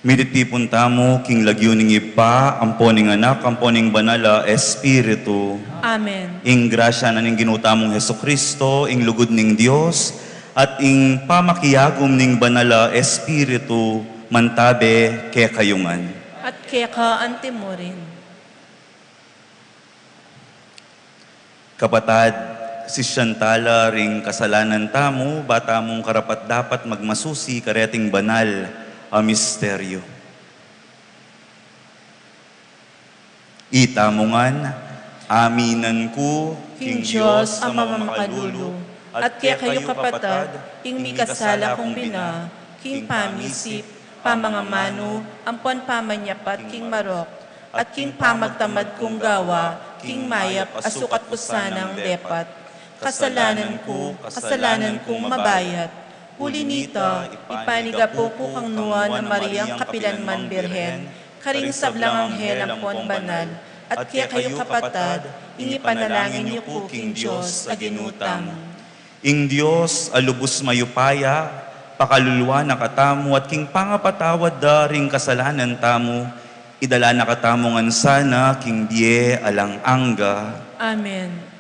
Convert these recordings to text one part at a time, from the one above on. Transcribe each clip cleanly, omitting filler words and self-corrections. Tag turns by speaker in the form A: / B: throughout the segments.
A: Miditi puntamo, king lagyuning ipa, amponing anak, amponing banala, Espiritu.
B: Amen.
A: Ing grasya na ning ginutamong Heso Kristo, ing lugod ning Dios, at ing pamakiyagom ning banala, Espiritu, mantabe kaya kayungan.
B: At kaya ka antimo rin.
A: Kapatad, si Shantala ring kasalanan tamo, bata mong karapat dapat magmasusi kareting banal a misteryo. Itamongan, aminan ko,
B: King Diyos, ang mamamakalulo, at kaya kayo kapatad, ing mi kasala kong bina, king pamisip, pamangamano, ampuan pamanyapat, king marok, at king pamagtamad kong gawa, king mayap, asukat pusanang depat. Kasalanan kong mabayat. Huli nita, ipaniga po ko kang nuwa na Mariang Kapilanman Birhen, karing sablang anghel ampon banal, at kaya kayo kapatad, inipanalangin niyo po king Diyos aginutang.
A: Ing Diyos, alubos mayupaya, pakaluluwa na katamu, at king pangapatawad da ring kasalanan tamu, idala na katamungan sana, king die alang angga.
B: Amen.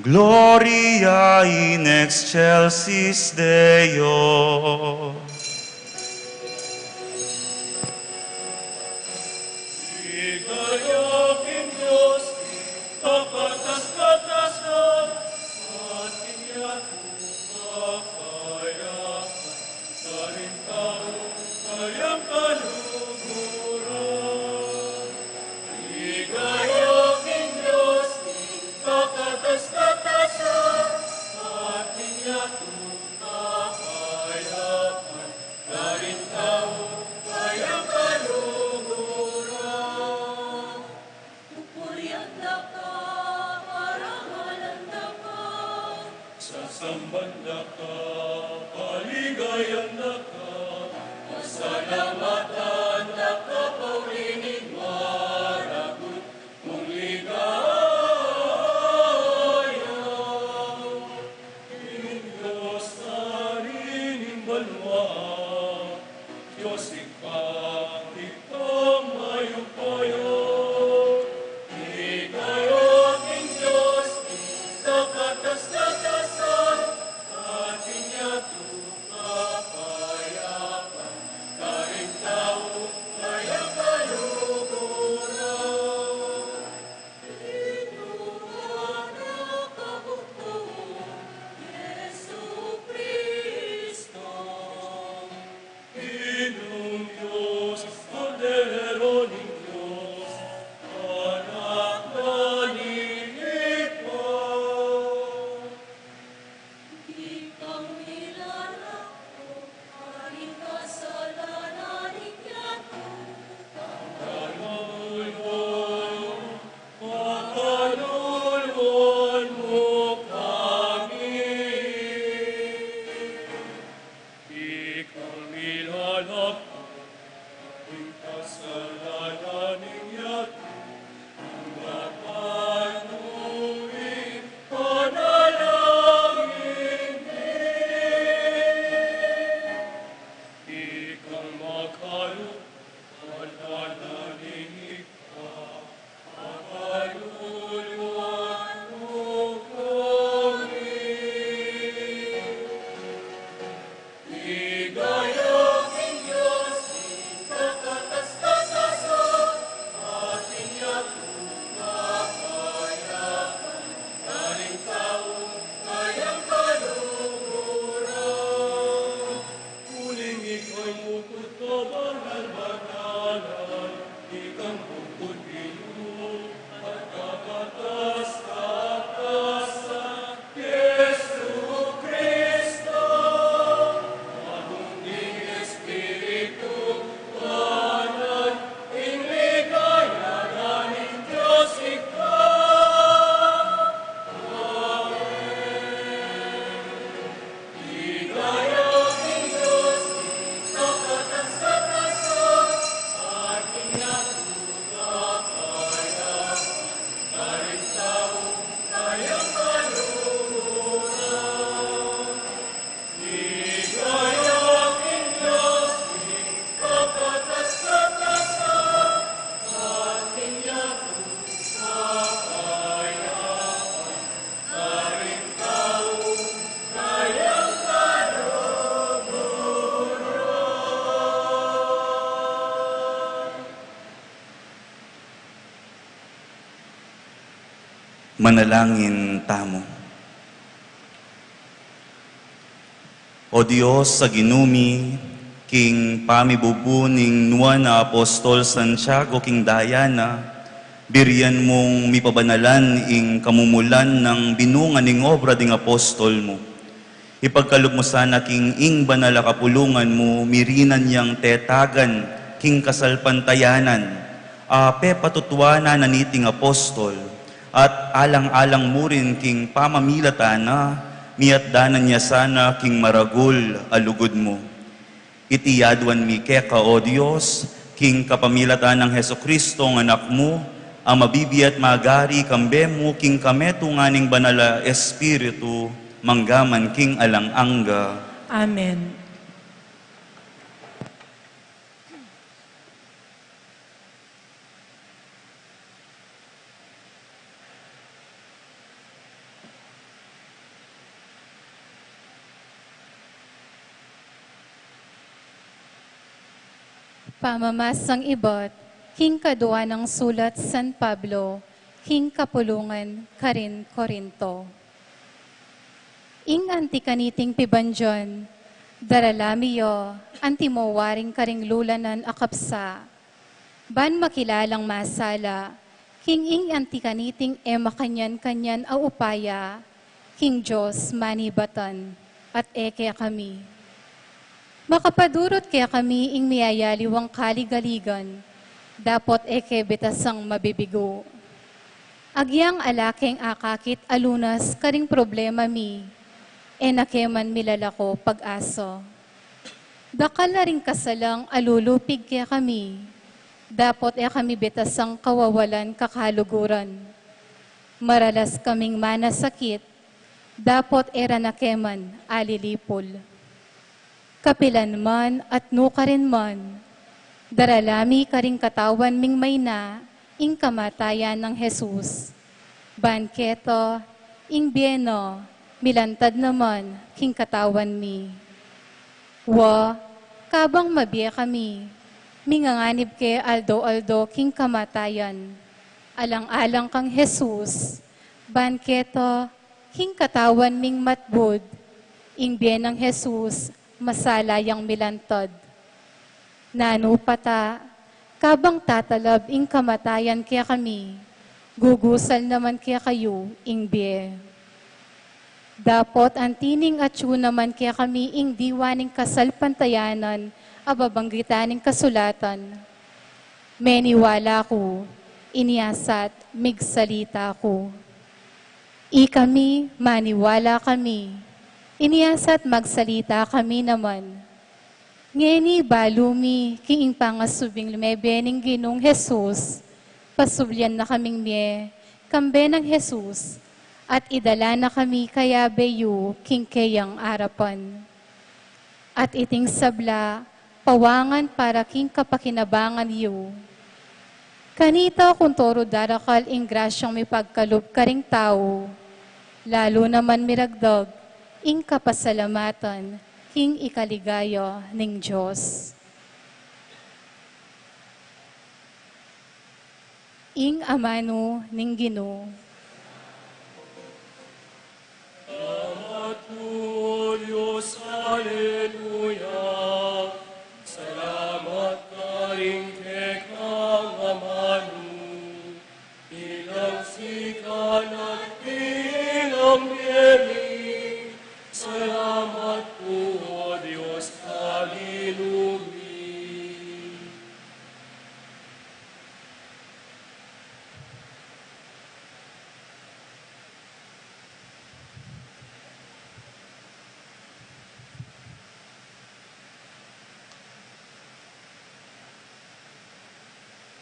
A: Gloria in excelsis Deo.
C: Sasamban na ka, kaligayang na ka, pasalamatan na ka, paulinig maragot, kung ligaya. Diyos na rin balwa, Diyos ikaw, ikaw mayo-payo. Ikayo aking Diyos, ikaw-katas-katasan, ating yato kapayapan, karing tao, kayang kaluguran. Inuwan na kabuktuan, Yesu Cristo. Inong Diyos, Kordero ng Diyos, anak na nilikha.
D: Ikaw nilalako, aring kasalanan ikyako.
C: Pakaluluan mo kami. Ikaw nilalako, aring kasalanan ikyako. Mapanuin panalangin ikaw makaluluan ikaw, makaluluan mo kami. Ligayang Diyos, ikaw-katas-katasan, ating yato kapayapan, karing tao, kayang kaluguran. Huling ika'y bukod ka, banal-banalan, ikang bukod ino, at kakatas-katasan, Yesu Cristo. Mahunding Espiritu, banal, inligaya na ng Diyos ikaw. Ligayang Diyos, ikaw-katas-katasan, ating yato kapayapan, karing tao, kayang kaluguran. Ligayang Diyos, ikaw-katas-katasan, ating yato kapayapan, karing tao, kayang
A: Manalangin tamo. O Diyos sa ginumi, king pamibubuning nuwan na Apostol Santiago king Diana, biriyan mong mipabanalan ing kamumulan ng binungan ning obra ding apostol mo. Ipagkalog mo sana king ing banal a kapulungan mo, mirinan yang tetagan king kasalpantayanan, ape patutwana na niting apostol, at alang-alang mo rin king pamamilatan na miatdanan niya sana king maragul alugod mo. Itiyadwan mi keka o Diyos, king kapamilatan ng Heso Kristo ng anak mo, ang mabibiat magari kambe mo king kameto nganing banala Espiritu, manggaman king alang-angga.
B: Amen.
E: Pamamasang ibot, king kadua ng sulat San Pablo, king kapulungan Karin Corinto. Ing antikaniting pibanjon, daralamiyo, antimowaring karing lulanan akapsa, ban makilalang masala, king ing antikaniting makanyan-kanyan a upaya, king Diyos manibatan, at eke kami. Makapadurot kaya kami ing miyayaliwang kaligaligan, dapot eke betasang mabibigo. Agyang alaking akakit alunas karing problema mi, enakeman milalako pag-aso. Dakal na rin kasalang alulupig kaya kami, dapot kami betasang kawawalan kakaluguran. Maralas kaming manasakit, dapot era nakeman alilipol. Kapilan man at nukarin man, daralami karing katawan ming may na, ing kamatayan ng Jesus. Banketo, ing bieno, milantad naman, king katawan mi. Wa, kabang mabiya kami, minganganib ke aldo-aldo king kamatayan. Alang-alang kang Jesus, banketo, king katawan ming matbud, ing bien ng Jesus, masalayang milantad. Nanupata, kabang tatalab ing kamatayan kaya kami, gugusal naman kaya kayo ing biye. Dapot ang tining atyu naman kaya kami ing diwaning kasalpantayanan, ababanggitaning kasulatan. Meniwala ko, iniyasat, migsalita ko. Kami, maniwala kami, iniyasat magsalita kami naman. Ngeni balumi, kiing pangasubing lumebening ginong Jesus, pasublyan na kaming miye, kambe ng Jesus, at idala na kami kaya beyu, king kayang arapan. At iting sabla, pawangan para king kapakinabangan yu. Kanita kung toro darakal ing grasyang may pagkalub karing tao, lalo naman miragdag, ing kapasalamatan, king ikaligayo ning Diyos. Ing amano ning Ginoo.
C: Salamat po, Diyos, Alleluia. Salamat ka rin kay kang amano. Ilang sikan at ilang biyeri. Salamat po, Diyos, Alleluia.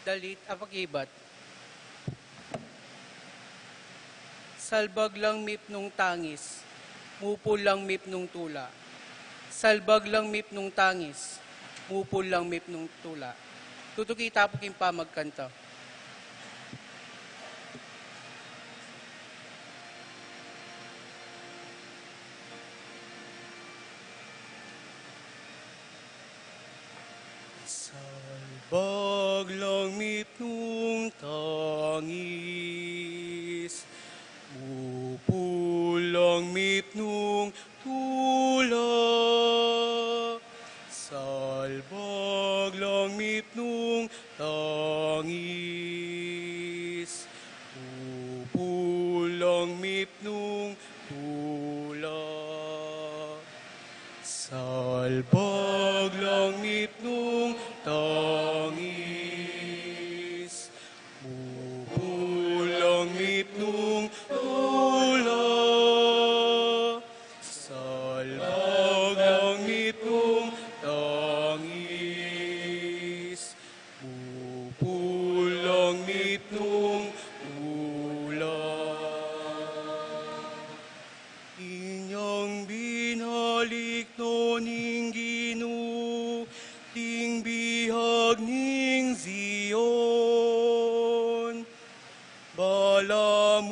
F: Dalit apakibat. Salbag lang mip nung tangis, mupul lang mip nung tula. Salbag lang mip nung tangis, mupul lang mip nung tula. Tutukita po king pa magkanta. Salbag lang mip nung tangis, mupul lang mip nung tula. Salbag lang mip nung tangis, mupul lang mip nung tula. Salbag lang mip nung tangis, mupulang mip nung tula. Salbag lang mip nung tangis, mupulang mip nung tula. Inyong binalik noning Ginoo, ting bihag ning Zion. Balamuari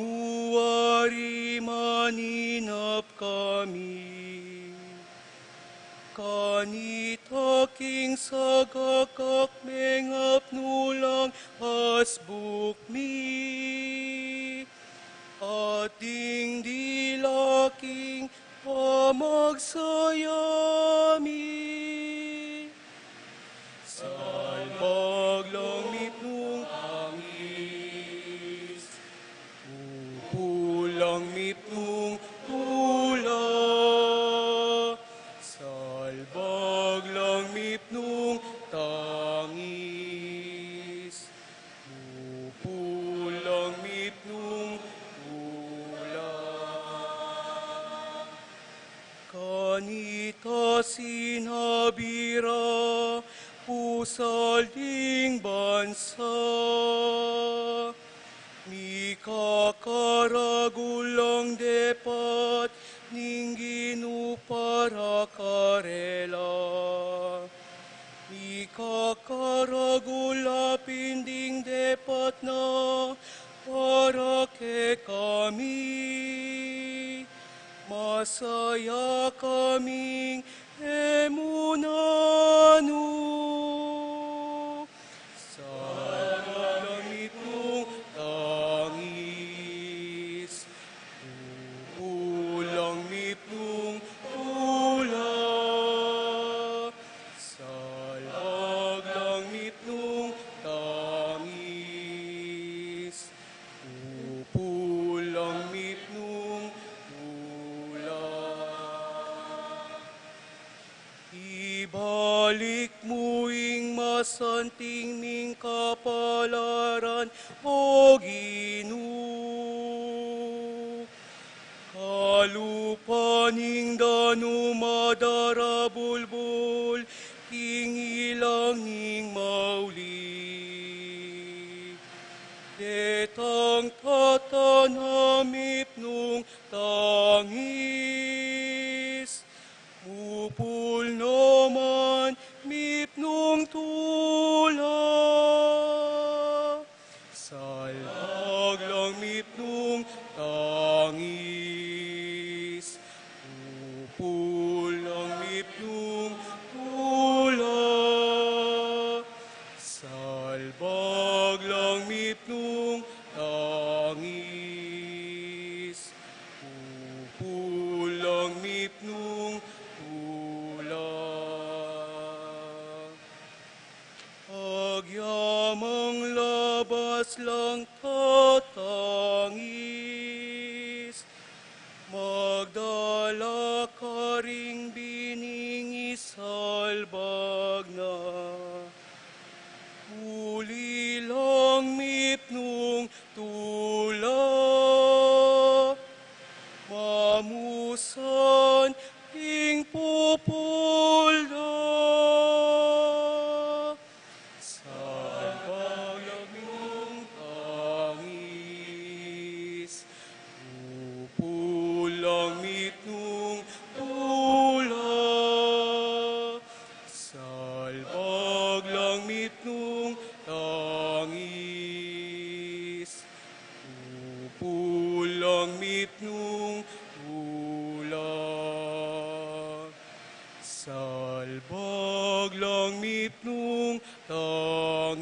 F: maninap kami, kanita king sagakak mengap nulang hasbuk mi. Ating dilaking pamagsayami. Salbag lang mip nung tangis, upulang mip nung tula. Salbag lang mip nung tangis, upulang mip nung tula. sinabira, pusaling bansa. Mika karagulang depat, ningginu para karela. Mika karagula pinding depat na, para ke kami. Masaya kaming emunano. Sa langit mong tangis, pulang mipnong tula. Sa langit mong tangis, pulang mipnong tula. Ibalik mo'ing masanting ming kapalaran, O Ginoo. Kalupaning dano madarabulbul, king ilanging mauli. Detang tatanamip nung tangis, mupul naman mip nung tula. Salbag lang mip nung tangis, mupul lang mip nung tula. Salbag lang mip nung tangis, mupul lang mip nung tula. Agyamang labas lang tatangis, magdala ka ring biningi salbag na. Huli lang mipnong tula, mamusan ting pupulda. Salbag lang mipnong tangis, pupulang mipnong tula. Salbag lang mipnong tangis, pupulang mipnong tula. Salbag lang mipnong tangis,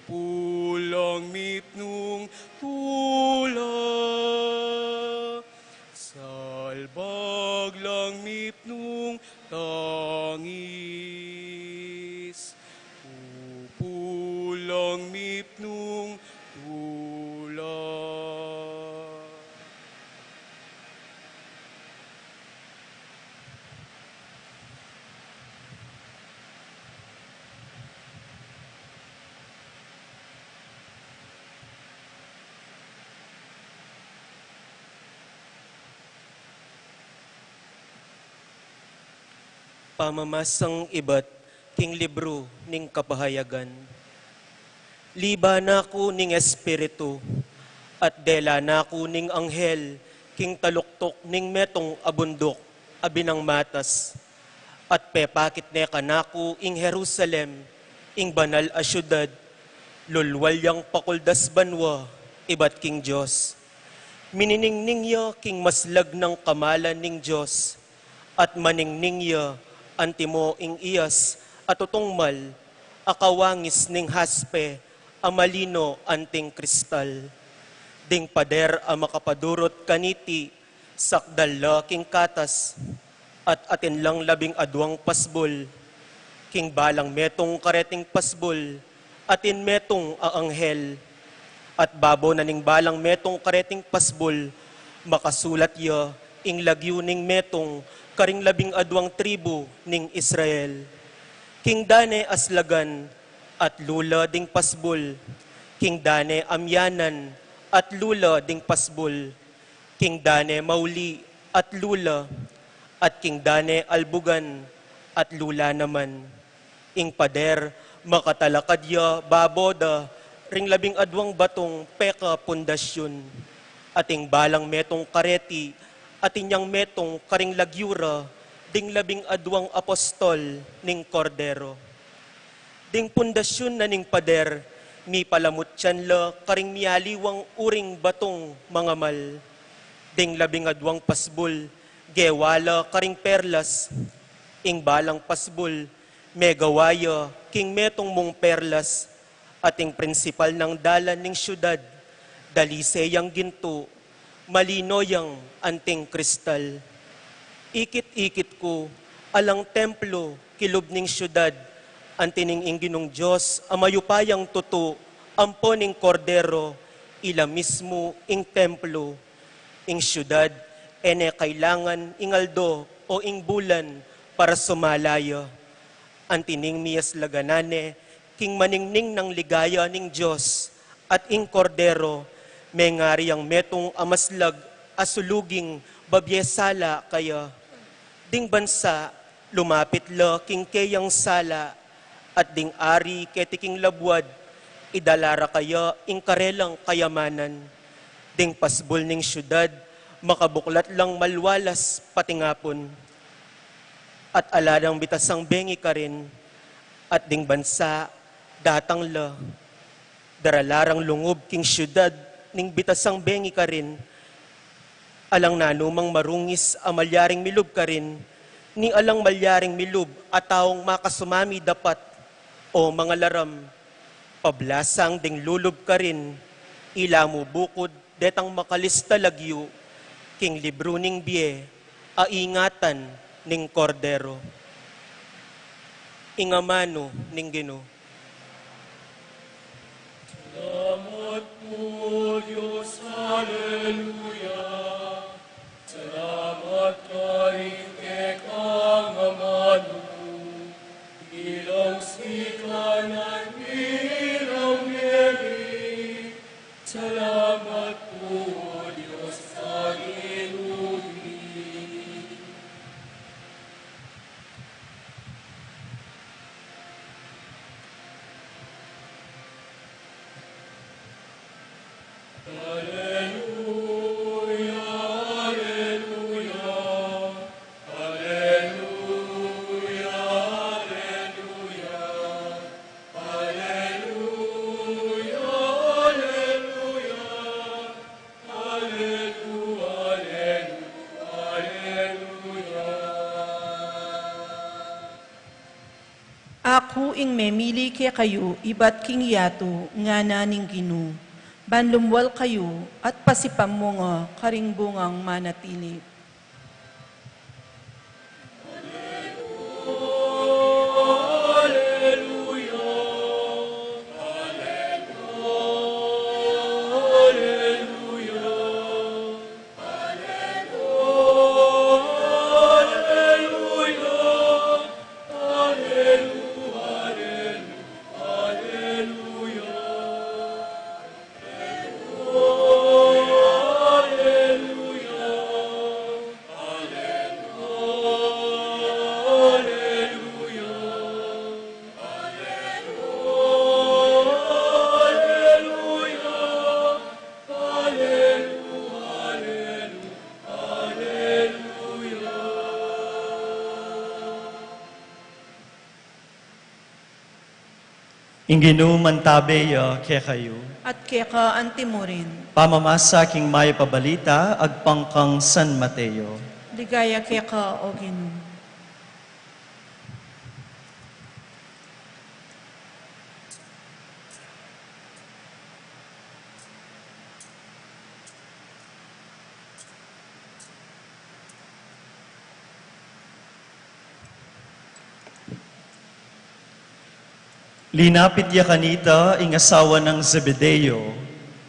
F: pupulang mipnong tula. Salbag lang mipnong tangis, pupulang mipnong tula.
G: Pamamasang iba't king libro ning kapahayagan. Liba na ko ning espiritu, at dela na ko ning anghel, king taluktok ning metong abundok, abinang matas. At pepakit ne kanako ing Jerusalem, ing banal a syudad, lulwalyang pakuldas banwa, iba't king Diyos. Mininingning ya king maslag ng kamalan ning Diyos, at maningning ya antimo ing iyas at tutungmal, akawangis ning haspe, amalino anting kristal. Ding pader a makapadurot kaniti, sakdal king katas, at atin lang labing adwang pasbol, king balang metong kareting pasbol, atin metong aanghel, at babo na ning balang metong kareting pasbol, makasulat ya ing lagyo ning metong karing labing adwang tribu ning Israel. King Dane aslagan at lula ding pasbol, King Dane amyanan at lula ding pasbol, King Dane mauli at lula, at king Dane albugan, at lula naman. Ing pader, makatalakadya, baboda, ring 12 batong peka pundasyon, ating balang metong kareti, atinyang metong karing lagyura, ding 12 apostol ning kordero. Ding pundasyon na ning pader, mi palamut tiyanla, karing mialiwang uring batong mga mal. Ding 12 pasbul, gewala karing perlas, ing balang pasbul, megawaya, king metong mong perlas, ating prinsipal ng dalan ning syudad, daliseyang ginto, malinoyang anting kristal. Ikit-ikit ko, alang templo, kilob ning syudad, antining inginong Diyos, amayupayang tuto, ampo ning kordero, ila mismo ing templo, ing syudad, ene kailangan ingaldo o ing bulan para sumalaya. Antining miyas laganane, king maningning ng ligaya ning Diyos, at ing kordero, may ngari ang metong amaslag, asuluging, babyesala kaya. Ding bansa, lumapit la, king kayang sala, at ding ari, ketiking labwad, idalara kaya, ing karelang kayamanan. Ding pasbol ning syudad, makabuklat lang malwalas patingapon. At aladang bitasang bengi ka rin, at ding bansa, datang la, daralarang lungob king syudad, ning bitasang bengi ka rin, alang nanumang marungis amalyaring milub ka rin, ni alang malyaring milub at taong makasumami dapat, o mga laram, pablasang ding lulub ka rin, ila mo bukod, detang makalista lagyo, king libro ning biye, aingatan ning kordero. Ingamano ning Ginoo.
C: Salamat po, Diyos, Hallelujah. Salamat karing kekang amano, ilang sikanan, ilang meri. Salamat po, Diyos, sa inumi. Hallelujah, hallelujah, hallelujah, hallelujah, hallelujah, hallelujah, hallelujah, hallelujah.
B: Ako ing memili kaya kayo, iba't king yato, nga naning Ginoo. Banlumwal kayo, at pasipam mo nga, karing bungang manatili.
H: Inginu mantabe kaya kayo.
B: At kaya ka antimurin.
H: Pamamasa king may pabalita, agpangkang San Mateo.
B: Ligaya kaya ka, O Ginoo.
H: Linapit ya kanita ing asawa ng Zebedeo,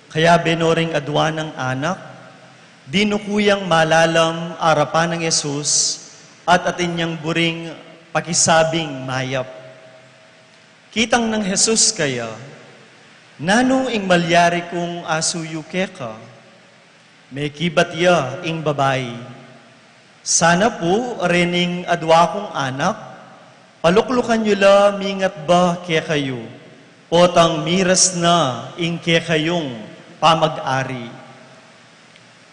H: kaya benoring adwa ng anak, dinukuyang malalam arapan ng Yesus at atinyang buring pakisabing mayap. Kitang ng Jesus kaya, nano ing malyari kong asuyu keka, may kibat ya ing babay, Sana po rening adwa kong anak, paluklukan nyo la mingat ba kaya kayo, potang miras na ing kaya kayong pamag-ari.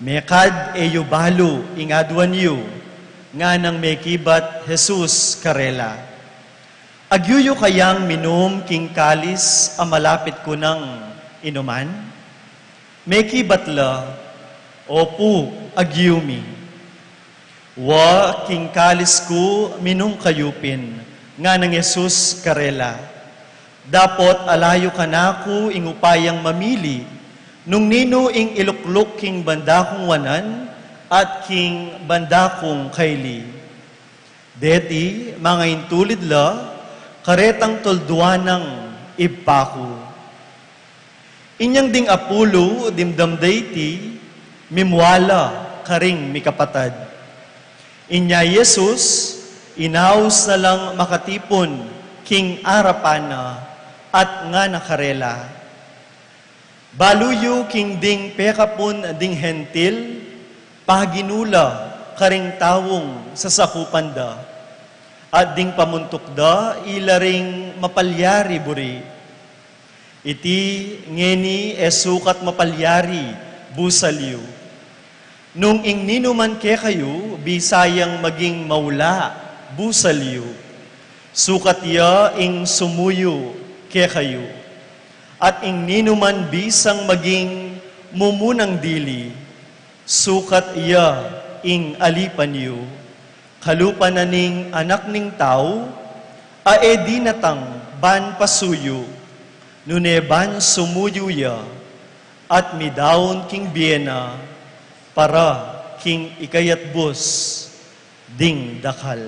H: Mekad eyo balo ing adwan yu, nga nang mekibat Jesus karela. Agyuyo kayang minom king kalis a malapit ko ng inuman? Mekibat la, opo agyumi. Wa king kalis ko minum kayupin, nga ng Jesus karela. Dapot alayo ka na ko ing upayang mamili, nung nino ing iluklok king bandakong wanan, at king bandakong kayli. Deti, mga intulid la, karetang tolduanang ibpako. Inyang ding apulo, dimdam dayti, mimwala karing mikapatad. Inya Jesus, inaus na lang makatipon, king arapana, at nga nakarela. Baluyo king ding pekapon ding hentil, paginula karing tawong sa sakupanda, at ding pamuntukda ilaring mapalyari buri. Iti ngeni esukat mapalyari busalyo. Nung ing ninuman ke kayo, bisayang maging maula, busalyo. Sukat ya ing sumuyo ke kayo. At ing ninuman bisang maging mumunang dili, sukat ya ing alipan yu. Kalupan na ning anak ning tao, ae dinatang ban pasuyo, nune ban sumuyo ya, at midaon king biena, para king ikayat bus ding dakal.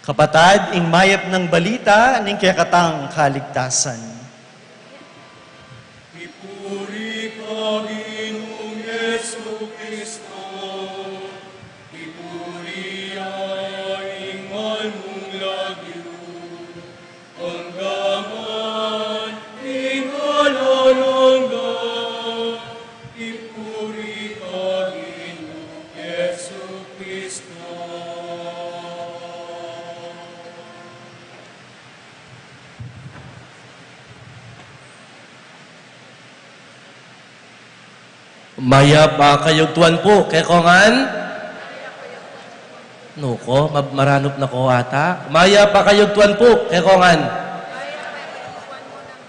H: Kapatad, ing mayap ng balita ning kayakatang kaligtasan.
C: Ipuri ka, Ginoong Yesu Kristo. Ipuri ang manong lagyo. Ang gaman, ingalalangga. Ipuri ka, Ginoong Yesu Kristo.
I: Maya pa kayog tuwan po, kay kongan? Nuko, maranop na ko ata. Maya pa kayog tuwan po, kay kongan?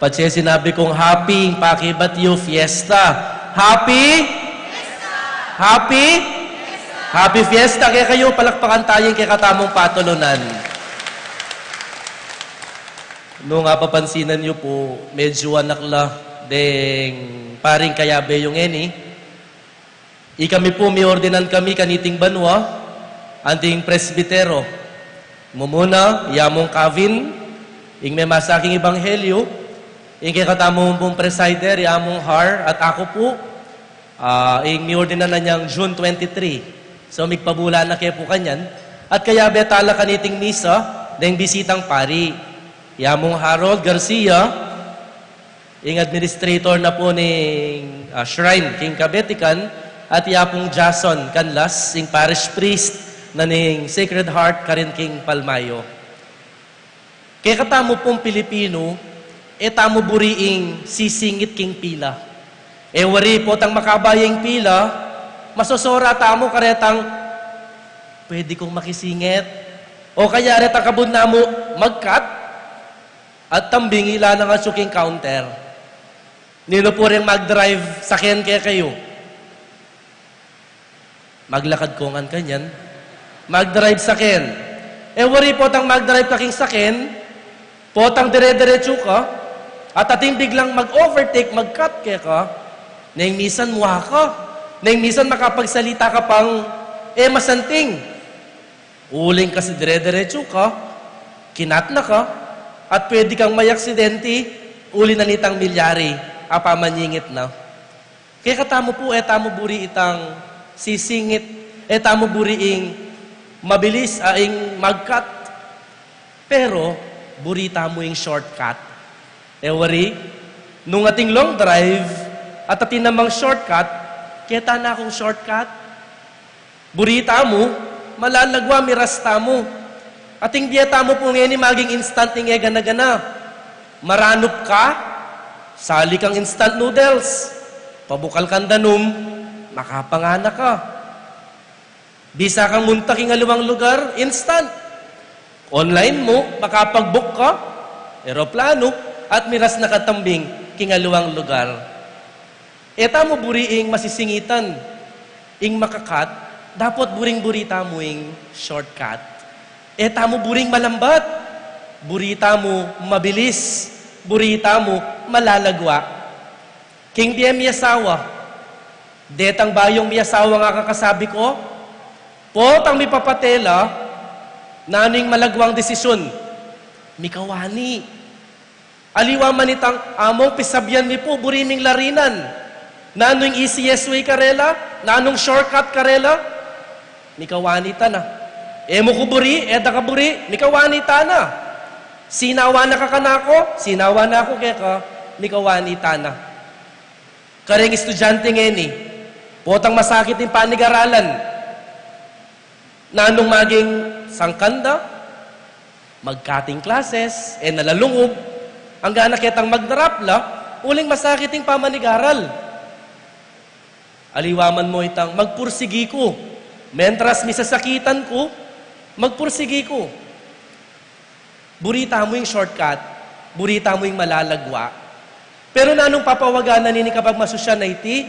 I: Patse sinabi kong happy, pakibat yu, fiesta. Happy? Fiesta! Happy? Fiesta! Happy fiesta, kaya kayo palakpakan tayo kay katamong patulunan. Nung nga papansinan nyo po, medyo anak la, deng paring kayabe yung eni. Ikami po, may ordinan kami kaniting banwa, anting presbitero. Mumuna, yamong Kavin, ing may masaking ebanghelyo, ing kay katamong pong presider, yamong Har, at ako po, ing may ordinan na niyang June 23. So, migpabula na kayo po kanyan. At kaya betala kaniting misa, deng bisitang pari. Yamong Harold Garcia, ing administrator na po ning Shrine, King Kabetikan, at yapong Jason Canlas, sing parish priest na ning Sacred Heart Karin King Palmayo. Kaya katamo pong Pilipino, tamo buriing sisingit king pila. Wari po tang makabayang pila, masosora tamo karetang, pwede kong makisingit. O kaya retang kabun na mo mag-cut, at tambing ila na nga suking counter. Nino po rin mag-drive sa ken kaya kayo. Maglakad ko ngan kanyan. Mag-drive sa ken. Wari po tang mag-drive kaking sa ken, potang dire-diretso ka, at ating biglang mag-overtake, mag-cut kaya ka, nang misan muha ka, nang misan makapagsalita ka pang, masanting. Uling kasi dire-diretso ka, kinat na ka, at pwede kang may aksidente, uli na nitang milyari, apamanyingit na. Kaya katamo po, tamo buri itang sisingit, tamo buriing mabilis aing mag-cut. Pero, burita mo yung shortcut. Wari, nung ating long drive, at ating namang shortcut, kita na akong shortcut. Burita mo, malalagwa, mirasta mo. Ating dieta mo po ngayon maging instant ng gana-gana. Maranop ka, sali kang instant noodles. Pabukal kang danom, makapangana ka. Bisa kang muntak ng aluwang lugar, instant. Online mo, makapag-book ka, aeroplano, at miras na katambing kingaluwang lugar. Eta mo buriing masisingitan, ing makakat, dapat buring-burita mo ing shortcut. Eta mo buring malambat, burita mo mabilis, burita mo malalagwa. King diya miyasawa, detang bayong miyasawa nga kakasabi ko, potang mipapatela, naning malagwang desisyon, mikawani. Aliwa manitang among pisabyan mi po, buriming larinan. Nanong ECS way karela, nanong shortcut karela, mikawani ta na. Emo ko buri, eda ka buri, mikawani ta na. Sinawa na ka kanako, sinawa na ako kaya ka, mikawani ta na. Karing estudyante ngeni, potang masakit yung panigaralan. Nanong maging sangkanda, mag-cutting classes, nalalungog, ang gana kitang magdarapla, uling masakit yung pamanigaral. Aliwaman mo itang magpursigi ko. Mentras misasakitan ko, magpursigi ko. Burita mo yung shortcut, burita mo yung malalagwa. Pero nanong papawaganan nini kapag masusya na iti,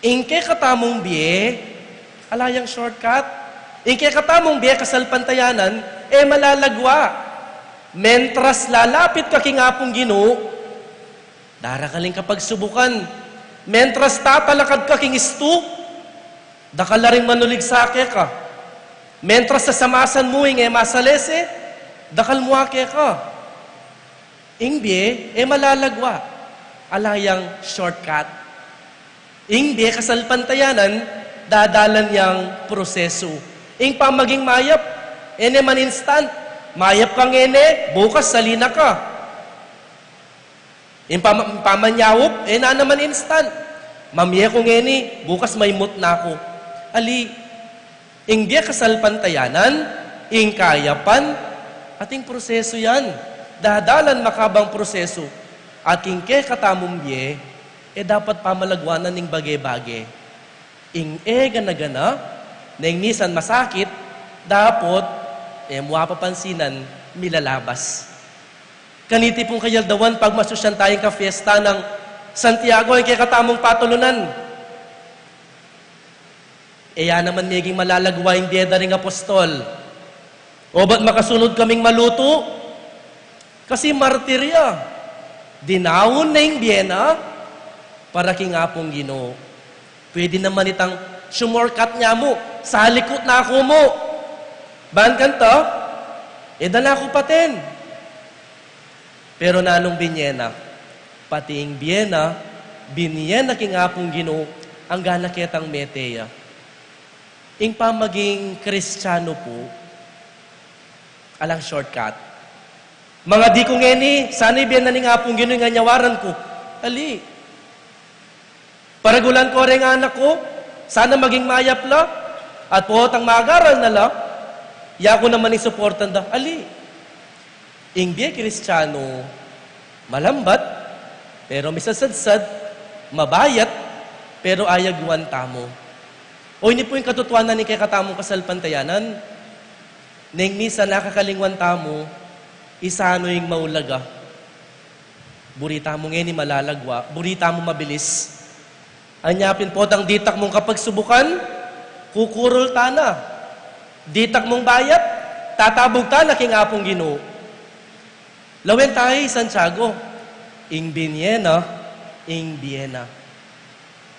I: ingke katamong biye, alayang shortcut, ingke katamong biye kasalpantayanan, malalagwa. Mentras lalapit ka kingapong Ginoo, darakaling kapag subukan. Mentras tatalakad ka king istu, dakalaring manulig sake ka. Mentras sasamasan mo masalese, dakal muake ka. Ingbe, malalagwa. Alayang shortcut. Ingbe, kasalpantayanan, dadalan yang proseso. Ing pamaging mayap, man instant. Mayap kang bukas salina ka. Yung pamanyawop, na naman instant. Mamiya ko ngeni, bukas may mut na ako. Ali, ing diya kasalpantayanan, ing kayapan, ating proseso yan. Dadalan makabang proseso. At ing ke katamong biye, dapat pamalagwanan ning bage-bage. Ing gana-gana, na ing misan masakit, dapat, muwapapansinan, milalabas. Kaniti pong kayaldawan pag masusyan tayong ka-fiesta ng Santiago ay kaya katamong patulunan. Naman maging malalagwa yung dieda ring apostol. O ba't makasunod kaming maluto? Kasi martirya. Dinawon na yung biyena para kingapong Ginoo. Pwede naman itang sumorkat niya mo. Sa likot na ako mo. Baan kanta? Dala ko paten. Pero nanong binyena, pati ing biyena, binyena kingapong Ginoo, ang gana ketang meteya. Ing pamaging Kristiyano po, alang shortcut. Mga di ko ngeni, sana'y biyena ni ngapong Ginoo nga nyawaran ko. Ali, paragulan ko rin anak ko, sana maging mayap la, at potang magaral na la, yako naman yung supportan da. Ali, ing biya Kristiyano, malambat, pero misasadsad, mabayat, pero ayagwan tamo. O ini po yung katutuanan ni kay katamong kasalpantayanan, neng misa nakakalingwan tamo, isano yung maulaga. Burita mo ngayon malalagwa, burita mo mabilis. Anyapin po tang ditak mong kapag subukan, kukurol ta na. Ditak mong bayat, tatabog ta na kingapong Ginoo. Lawen tayo, Santiago, ing binyena, ing biyena.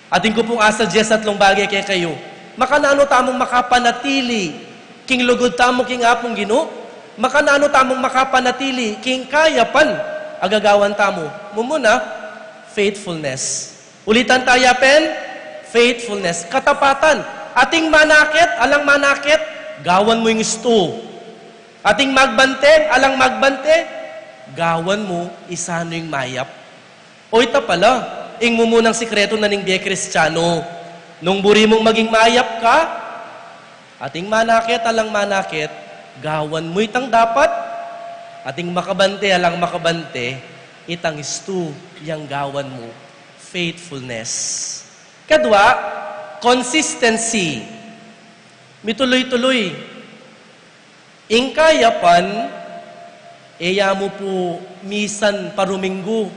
I: Ating ko pong asa Diyos at bagay kay kayo, makanano tamong makapanatili, king lugod tamong king apong Ginoo, makanano tamong makapanatili, king kayapan, agagawan tamo. Mumuna, faithfulness. Ulitan tayo, faithfulness. Katapatan. Ating manakit, alang manakit, gawan mo yung isto. Ating magbante, alang magbante, gawan mo, isano yung mayap. O ita pala, ing mumunang sikreto na ning biye Kristiyano. Nung buri mong maging mayap ka, ating manakit alang manakit, gawan mo itang dapat, ating makabante alang makabante, itang istu yang gawan mo, faithfulness. Kadwa, consistency. Mituloy-tuloy. Ingkayapan, eya mo po misan paruminggo.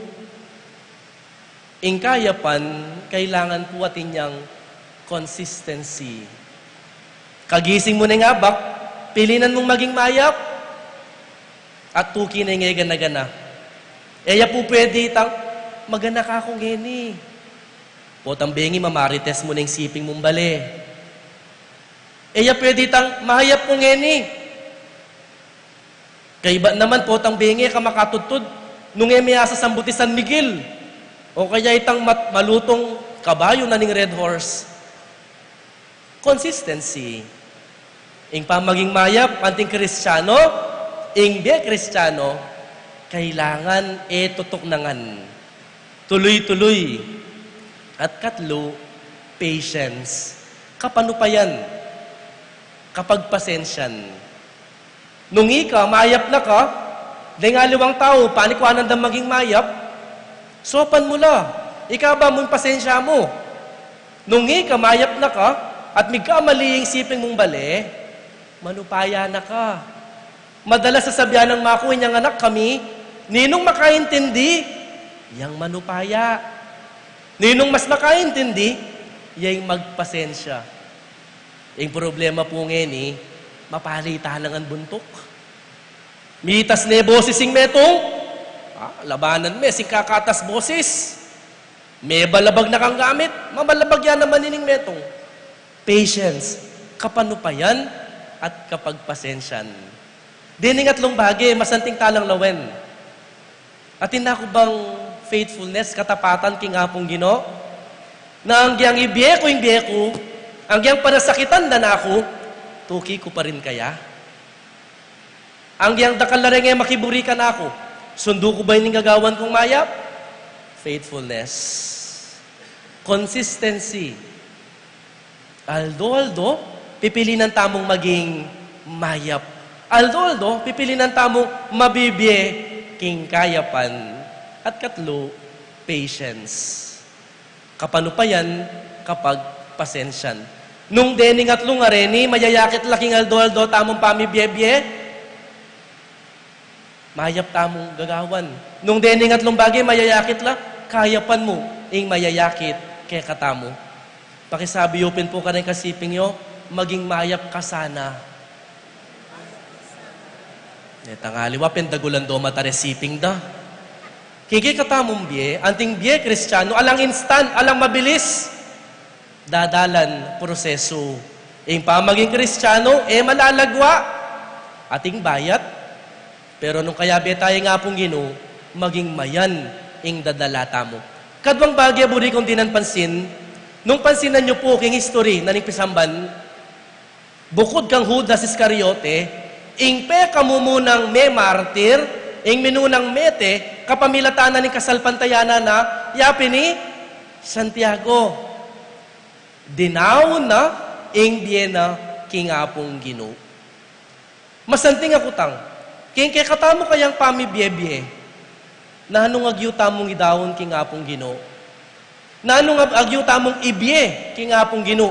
I: Ingkayapan, kailangan po atin niyang consistency. Kagising mo na nga bak, pilinan mong maging mayap, at tuki na nga gana-gana. Eya po pwede itang, magana ka akong geni. Po tambengi, mamarites mo na yung siping mong bali. Eya pwede itang, mahayap kong geni. Kaya naman po tambengi, ka makatutod, nung emiasa sambuti San Miguel. O kaya itang malutong kabayo na ning red horse. Consistency. Ing pamaging mayap, anting Kristiyano, ing biya Kristiyano, kailangan tutuknangan. Tuloy-tuloy. At katlo, patience. Kapanupayan. Kapagpasensyan. Nung ika, mayap na ka, dengaliwang tao, panikwanan na maging mayap, sopan mo la. Ika ba mong pasensya mo? Nung ika, mayap na ka, at migkamali yung siping mong bali, manupaya na ka. Madalas sasabihan ng makuin niyang anak kami, ninong makaintindi, yang manupaya. Ninong mas makaintindi, yang magpasensya. Yung problema po ngayon mapalita lang ang buntok. Mitas ne boses sing metong, labanan me, sing kakatas boses. May balabag na kang gamit, mabalabag yan naman nining metong. Patience, kapanupayan, at kapagpasensyan. Dining atlong bagay, masanting talang lawen. At ko bang faithfulness, katapatan, king apong Gino? Na ang giyang ibiye ko, ang giyang panasakitan na ako, tuki ko pa rin kaya? Ang giyang dakalare nga makiburi ka na ako, sundo ko ba yung gagawan kong mayap? Faithfulness. Consistency. Aldo, pipili ng tamong maging mayap. Aldo, pipili ng tamong mabibye, king kayapan. At katlo, patience. Kapanupayan, kapag pasensyan. Nung dening at lungareni, mayayakit laking aldo, tamong pamibye-bye, mayap tamong gagawan. Nung dening at lumbagi, mayayakit la, kayapan mo, ing mayayakit, kaya katamo. Pakisabi, open po ka rin kasiping nyo, maging mayap ka sana. Netangaliwa, pendagulan do mataresiping da. Kiki katamong biye, anting biye Kristiyano, alang instant, alang mabilis. Dadalan, proseso. Ing pamaging Kristiyano, malalagwa. Ating bayat. Pero nung kaya biye tayo nga pong Gino, maging mayan, ing dadalata mo. Kadwang bagay, buri kong dinanpansin, nung pansinan nyo po king history na ning pisamban, bukod kang Judas Iscariote, ing pe kamumunang me martir, ing minunang mete, kapamilatanan ning kasalpantayana na, yapi ni Santiago. Dinaw na, ing biyena, king apong Gino. Masanting ako tang, king kay katamo kayang pamibye-bye, na anong agyo tamong idawon king apong Gino. Na anong agyo tamong ibye, king apong Gino.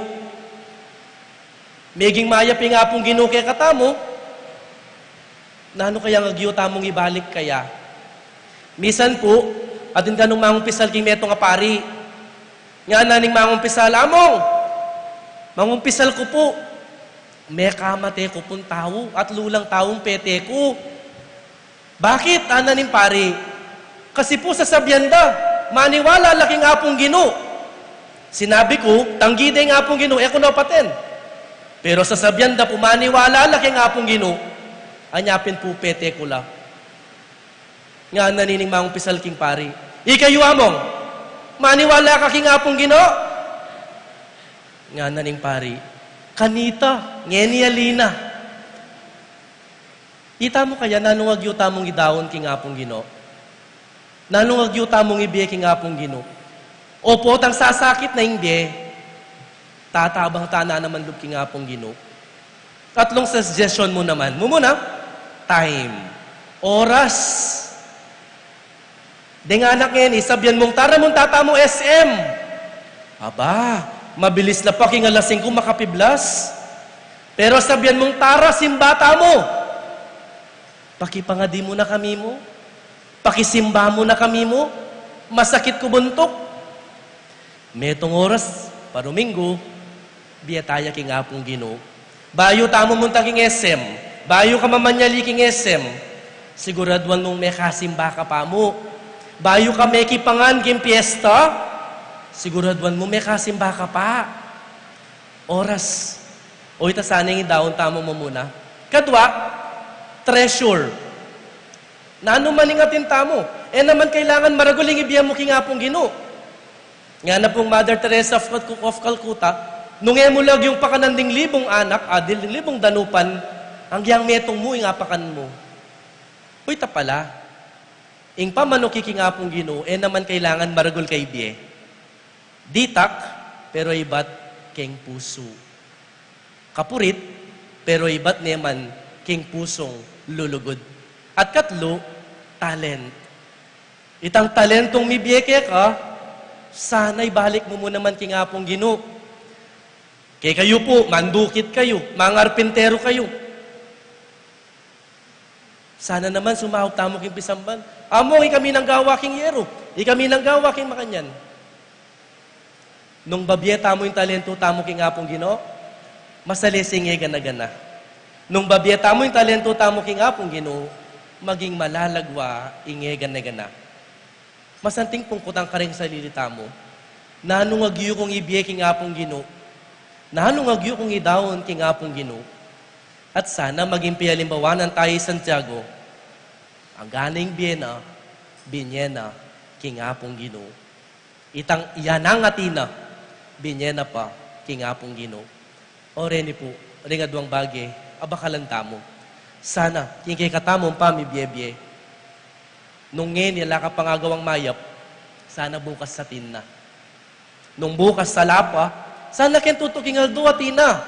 I: Meging mayap king apong Gino kay katamo, na ano kayang agyo tamong ibalik kaya. Misan po, atin kanong mangumpisal king meto nga pari. Nga naning mangumpisal, among, mangumpisal ko po, may kamate ko pong tao at lulang taong pete ko. Bakit, ananing pari? Kasi po sa sabyanda, maniwala laking apong Gino. Sinabi ko, tanggiday ng apong Gino, ko napaten. Pero sa sabyanda po, maniwala laking apong Gino, anyapin po pete ko la. Nga nanining maong pisal king pari. Ikayo among, maniwala ka king apong Gino? Nga naning pari, kanita, ngeni alina. Ita mo kaya nanong agyuta mong idawon king apong Gino? Nanong agyuta mong ibiye king apong Gino? Opo, tang sasakit na ingbe, tatabang tana naman lub ki nga pong Ginoo. Tatlong suggestion mo naman. Muna, time. Oras. Di nga anak ngayon, sabyan mong tara mong tata mo SM. Aba, mabilis na pa king alasing ko makapiblas. Pero sabyan mong tara simbata mo. Pakipangadi mo na kami mo. Pakisimba mo na kami mo. Masakit ko buntok. Metong oras, paruminggo, biyataya king apong Ginoo. Bayo tamo mong taking SM. Bayo ka mamanyali king SM. Siguraduan mong may kasimba ka pa mo. Bayo ka may kipangan king piyesta. Siguraduan mo may kasimba ka pa. Oras. O ita sana yung daon tamo mo muna. Kadwa, treasure. Na ano maningatin tamo. Naman kailangan maraguling ibiyan mo king apong Ginoo. Nga na pong Mother Teresa of Calcutta, nung emulag yung pakananding libong anak, adil libong danupan, ang yang metong mo, yung apakan mo. Uy, ta pala. Ing pamano kikingapong Ginoo, naman kailangan maragol kay biye. Ditak, pero ibat king puso. Kapurit, pero ibat naman king pusong lulugod. At katlo, talent. Itang talentong mibiyeke ka, sana'y balik mo naman kingapong Ginoo. Kaya kayo po, mandukit kayo, mga arpintero kayo. Sana naman sumahog tamo king pisamban. Amo, kami nang gawa king yero. Kami nang gawa king makanyan. Nung babye tamo yung talento tamo king apong Ginoo, masalising gana-gana. Nung babye tamo yung talento tamo king apong Ginoo, maging malalagwa inge gana-gana. Masanting pungkutang karing salili tamo. Nanong agyo kong ibiye king apong Ginoo. Nanong agyo kong idawon king apong Ginoo. At sana maging pialimbawanan tayo Santiago. Ang ganing biyena, binyena, kingapong Ginoo. Itang iyanang atina, binyena pa, kingapong Ginoo. O reni po, ringadwang bagay, abakalanta mo. Sana, king kay katamong pamibiyebye. Nung ngayon, yala ka pangagawang mayap, sana bukas sa tina. Nung bukas sa lapa, sana kentuto king Aldo atina.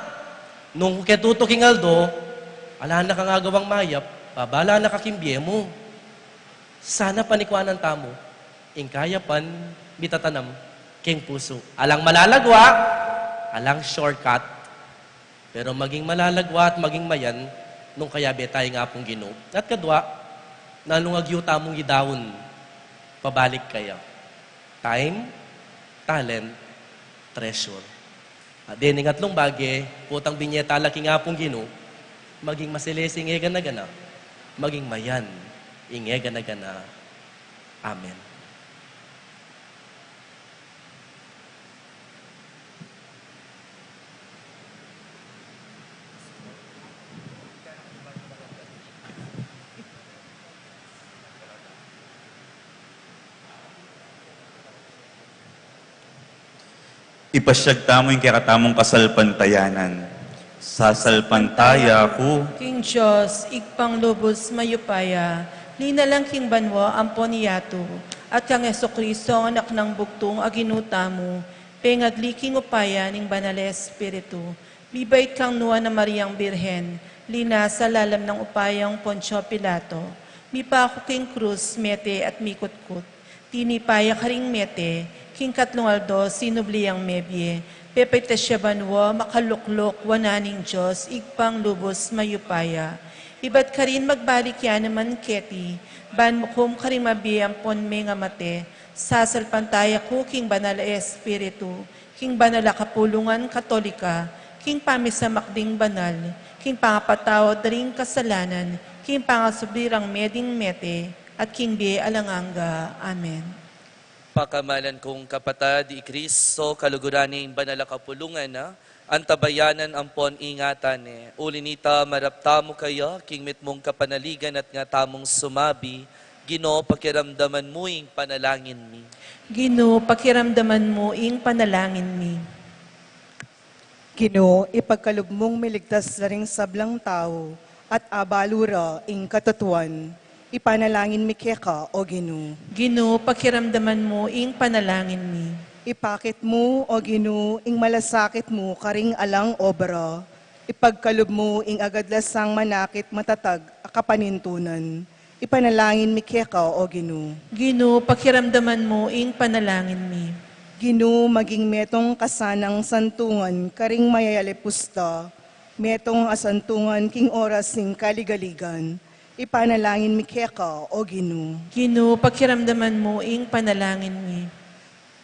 I: Nung ketuto king Aldo, ala na kang agawang mayap, babala na kakimbye mo. Sana panikwanan tamo, ingkayapan, bitatanam, king puso. Alang malalagwa, alang shortcut, pero maging malalagwa at maging mayan, nung kaya betay nga pong Ginoo. At kadwa, nalungagyo tamong idawon, pabalik kaya. Time, talent, treasure. At din ng atlong bagay, putang binyeta laki nga pong Ginoo, maging masilising gana-gana, maging mayan, gana-gana. Amen.
A: Ipasyag tamo yung kakatamong kasalpantayanan. Sasalpantaya ako.
B: King Diyos, igpang lubos mayupaya, linalang king banwa ang poniyato, at kang Esokristo ang anak ng bugtong aginuta mo, pengagli king upaya ning banal espiritu. Bibait kang nuwa na Mariang Birhen, lina sa lalam ng upayang Poncio Pilato. Mipako king krus, mete at mikutkut. Tinipaya karing mete, king katlong Aldo, sinubliyang mebye. Pepete siya banwa, makaluklok, wananing Diyos, igpang lubos mayupaya. Iba't ka rin magbalik yan naman keti, ban mo kum ka rin mabiyang ponme nga mate, sasalpantaya ko king banal espiritu, king banal kapulungan katolika, king pamisamakding banal, king pangapatawad ring kasalanan, king pangasubirang meding mete, at king biye alanganga. Amen.
J: Pakamalan kong kapatad, i Kristo, kaluguraning banal kapulungan na, antabayanan ampon ingatan ulinita marapta mo kaya, king mit mong kapanaligan at nga tamong sumabi, Ginoo, pakiramdaman mo ing panalangin mi.
B: Ginoo, pakiramdaman mo ing panalangin mi.
K: Ginoo, ipagkalub mong miligtas na ring sablang tao at abalura ing katutuan. Ipanalangin mi keka, o Ginoo.
B: Ginoo, pakiramdaman mo ing panalangin mi.
K: Ipakit mo, o Ginoo, ing malasakit mo, karing alang obra. Ipagkalob mo, ing agadlasang manakit matatag, akapanintunan. Ipanalangin mi keka, o Ginoo.
B: Ginoo, pakiramdaman mo ing panalangin mi.
K: Ginoo, maging metong kasanang santungan, karing mayayalipusta, metong asantungan, king oras ing kaligaligan. Ipanalangin mi keka, o Ginoo.
B: Ginoo, pakiramdaman mo ing panalangin mi.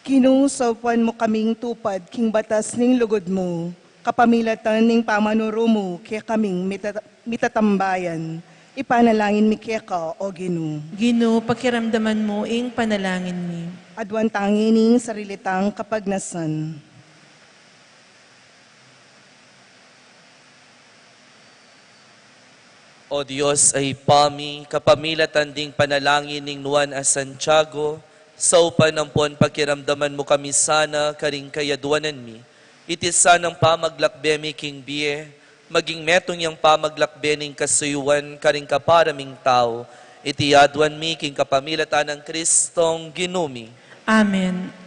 K: Ginoo, saupuan mo kaming tupad, king batas ning lugod mo, kapamilatan ning pamanuro mo, kaya kaming mitatambayan. Ipanalangin mi keka, o Ginoo.
B: Ginoo, pakiramdaman mo ing panalangin mi.
K: Adwan tangining sarilitang kapagnasan.
J: O Diyos ay pami, kapamilatan ding panalangin ning Juan a Santiago, sa upanampon pakiramdaman mo kami sana, karing kayaduanan mi. Iti sanang pamaglakbe mi king biye, maging metong yang pamaglakbe ning kasuyuan, karing kaparaming tao. Iti yaduan mi king kapamilatan ng Kristong ginumi.
B: Amen.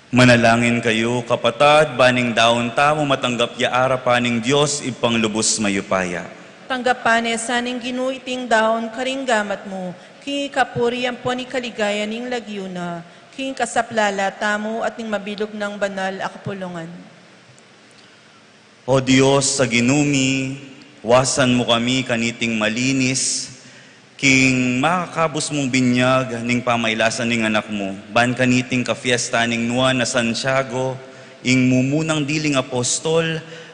A: Manalangin kayo, kapatad, baning daon tamo matanggap yaara paning Diyos ipanglubos mayupaya.
B: Tanggapan saning ginuiting daon karing gamat mo, king kapuriyan po ni kaligaya ning lagyuna, king kasaplala tamo at ning mabilog ng banal a kapulungan.
A: O Diyos sa ginumi, wasan mo kami kaniting malinis, king makakabos mong binyag ning pamaylasan ning anak mo, ban kaniting kafiesta ning Nuan na Santiago, ing mumunang diling apostol,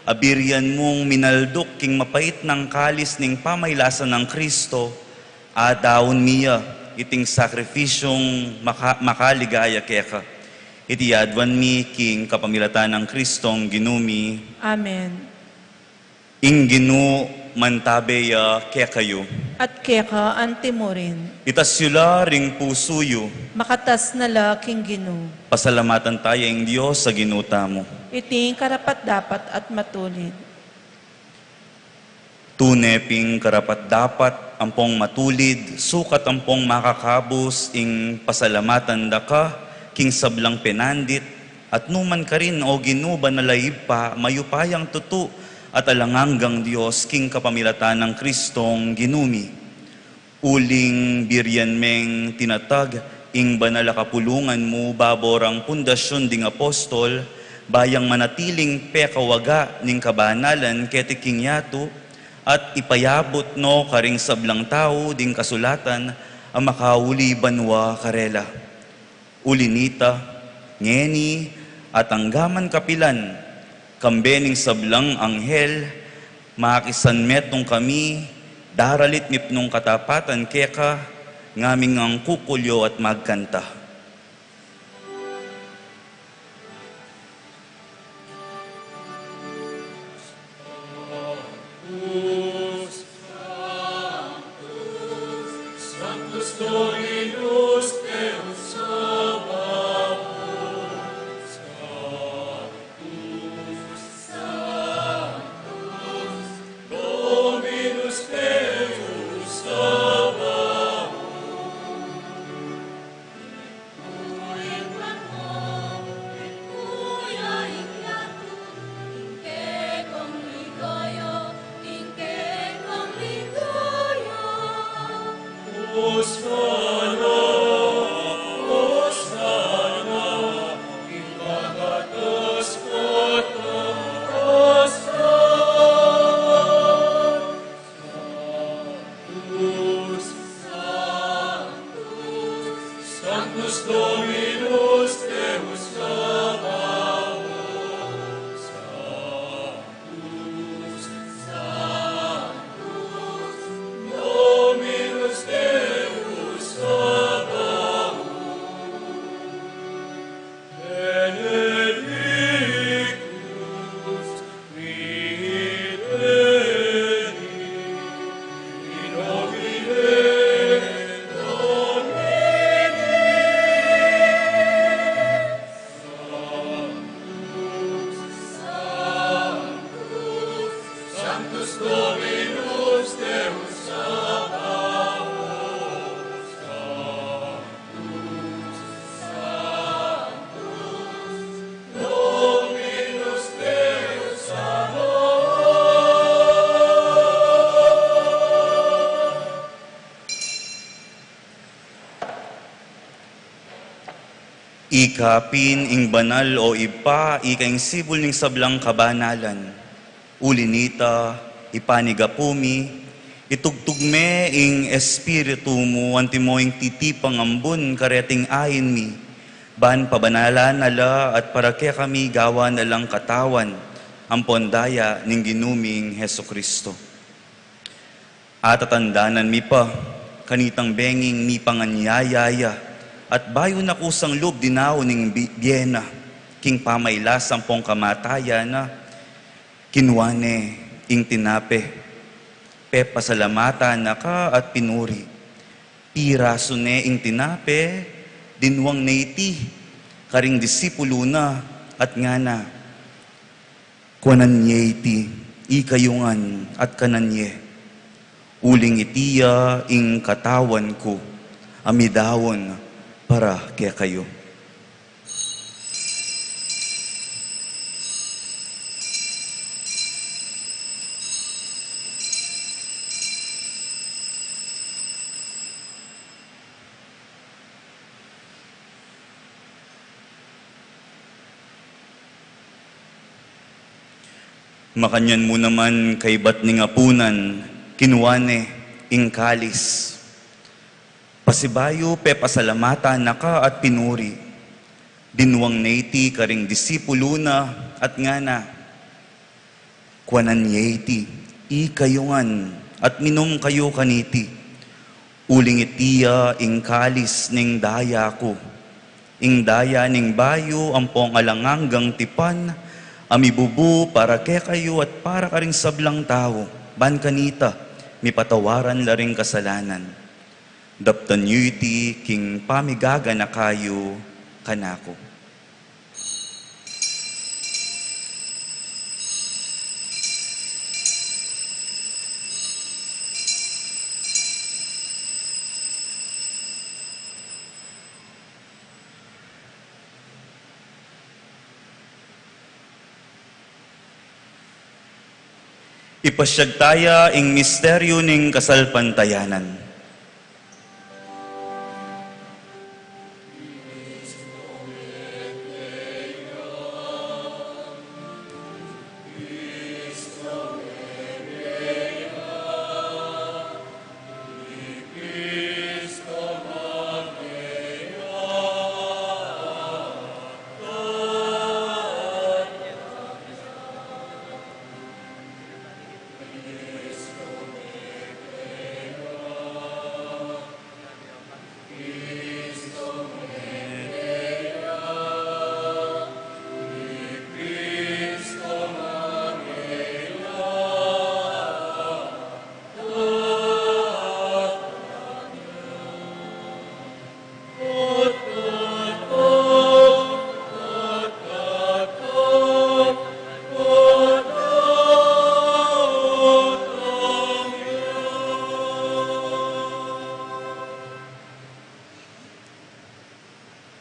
A: abirian mong minaldok king mapait ng kalis ning pamaylasan ng Kristo, daon miya iting sakrifisyong makaligaya keka. Iti adwan mi king kapamilatan ng Kristong ginumi.
B: Amen.
A: Ing ginu mantabeya kekayo.
B: At keka antimurin,
A: Itasyula ring pusuyo.
B: makatas na laking ginu,
A: Pasalamatan tayo ang Diyos sa ginuta mo.
B: iting karapat dapat at matulid.
A: Tuneping karapat dapat ampong matulid, sukat ampong makakabos ing pasalamatan da ka, king sablang penandit, at numan ka rin o ginuba na laib pa, mayupayang tutu, at alanganggang Diyos, king kapamilatan ng Kristong ginumi. Uling biryan meng tinatag, ing banal a kapulungan mo, baborang pundasyon ding apostol, bayang manatiling pekawaga ning kabanalan ketiking yato, at ipayabot no karing sablang tao ding kasulatan, ang makauli banwa karela. Ulinita, ngeni, at anggaman kapilan, kambening sablang anghel, makisan metong kami, daralit mipnong katapatan keka, ngaming ang kukulyo at magkanta.
C: Sanctus Dominus Deus Sabaoth, Sanctus Dominus Deus Sabaoth. Hosanna, Hosanna, in pagatos kota, Hosanna. Sanctus Dominus Deus Sabaoth, Sanctus Dominus Deus Sabaoth. Benedictus Mitteni, in nomine Sanctus Dominus Deus Sabaoth, Sanctus Dominus Deus Sabaoth.
A: Ikapin ing banal o ipa, ikaing sibol ning sablang kabanalan. Ulinita, ipanigapumi, itugtugme ing espiritu mo, anti mo ing titipang ambun, kareting ayin mi. Ban pabanalan nala at para kaya kami gawa nalang katawan, ang pondaya ning ginuming Heso Kristo. At tatandanan mi pa, kanitang benging mi panganyayaya, at bayo na kusang loob dinaw ning biyena, king pamaylas ang pong kamataya na kinuane ing tinape, pasalamatan na ka at pinuri. Piraso ne ing tinape, dinwang neiti, karing disipulo na at ngana. Kuananye iti, ikayungan at kananye. Uling itiya ing katawan ko, amidawon para kaya kayo. Makanyan mo naman kay bat ning apunan, kinuwane, ing kalis. Pasibayo pe pasalamata naka at pinuri. Dinuwang naiti karing disipulo na at nga na. Kuanan yeti, i kayungan at minom kayo kaniti. Uling itiya ing kalis ning daya ko. Ing daya ning bayo ampong alanganggang tipan, amibubu para ke kayo at para karing sablang tao, ban kanita, mipatawaran laring kasalanan. Daptan yu iti king pamigaga na kayo kanako. Ipasyag taya ing misteryo ning kasalpantayanan.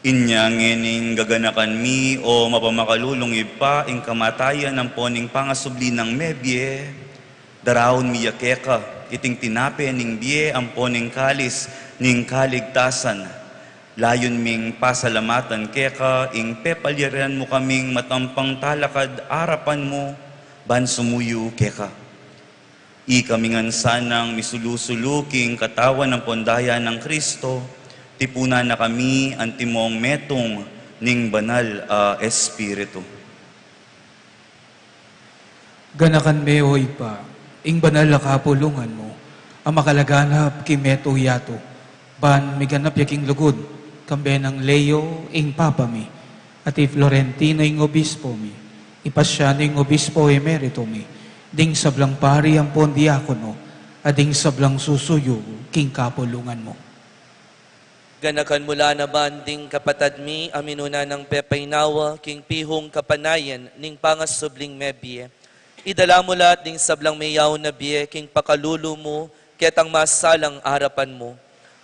A: Inyangening gaganakan mi o mapamakalulong ipa ing kamatayan ng poning pangasubli ng mebye, darawon mi yakeka, iting tinape ning biye ang poning kalis ning kaligtasan. Layon ming pasalamatan keka, ing pepalyeran mo kaming matampang talakad arapan mo, ban sumuyo keka. I kamingan sanang misulusuluking katawan ng pondaya ng Kristo, tipuna na kami ang timong metong ning banal Espiritu.
L: Ganakan meoy pa, ing banal na kapulungan mo, ang makalaganap kimeto yato, ban miganap yaking lugod, kambe ng Leo ing papa mi, at Florentino ing obispo mi, ipasya ing obispo emerito mi, ding sablang pari ang pondiakono, at ding sablang susuyo king kapulungan mo.
J: Ganakan mula na banding kapatad mi, aminuna ng pepaynawa, king pihong kapanayan, ning pangasubling mebye. Idala mo lahat ding sablang mayaw na biye, king pakalulo mo, ketang masalang harapan mo.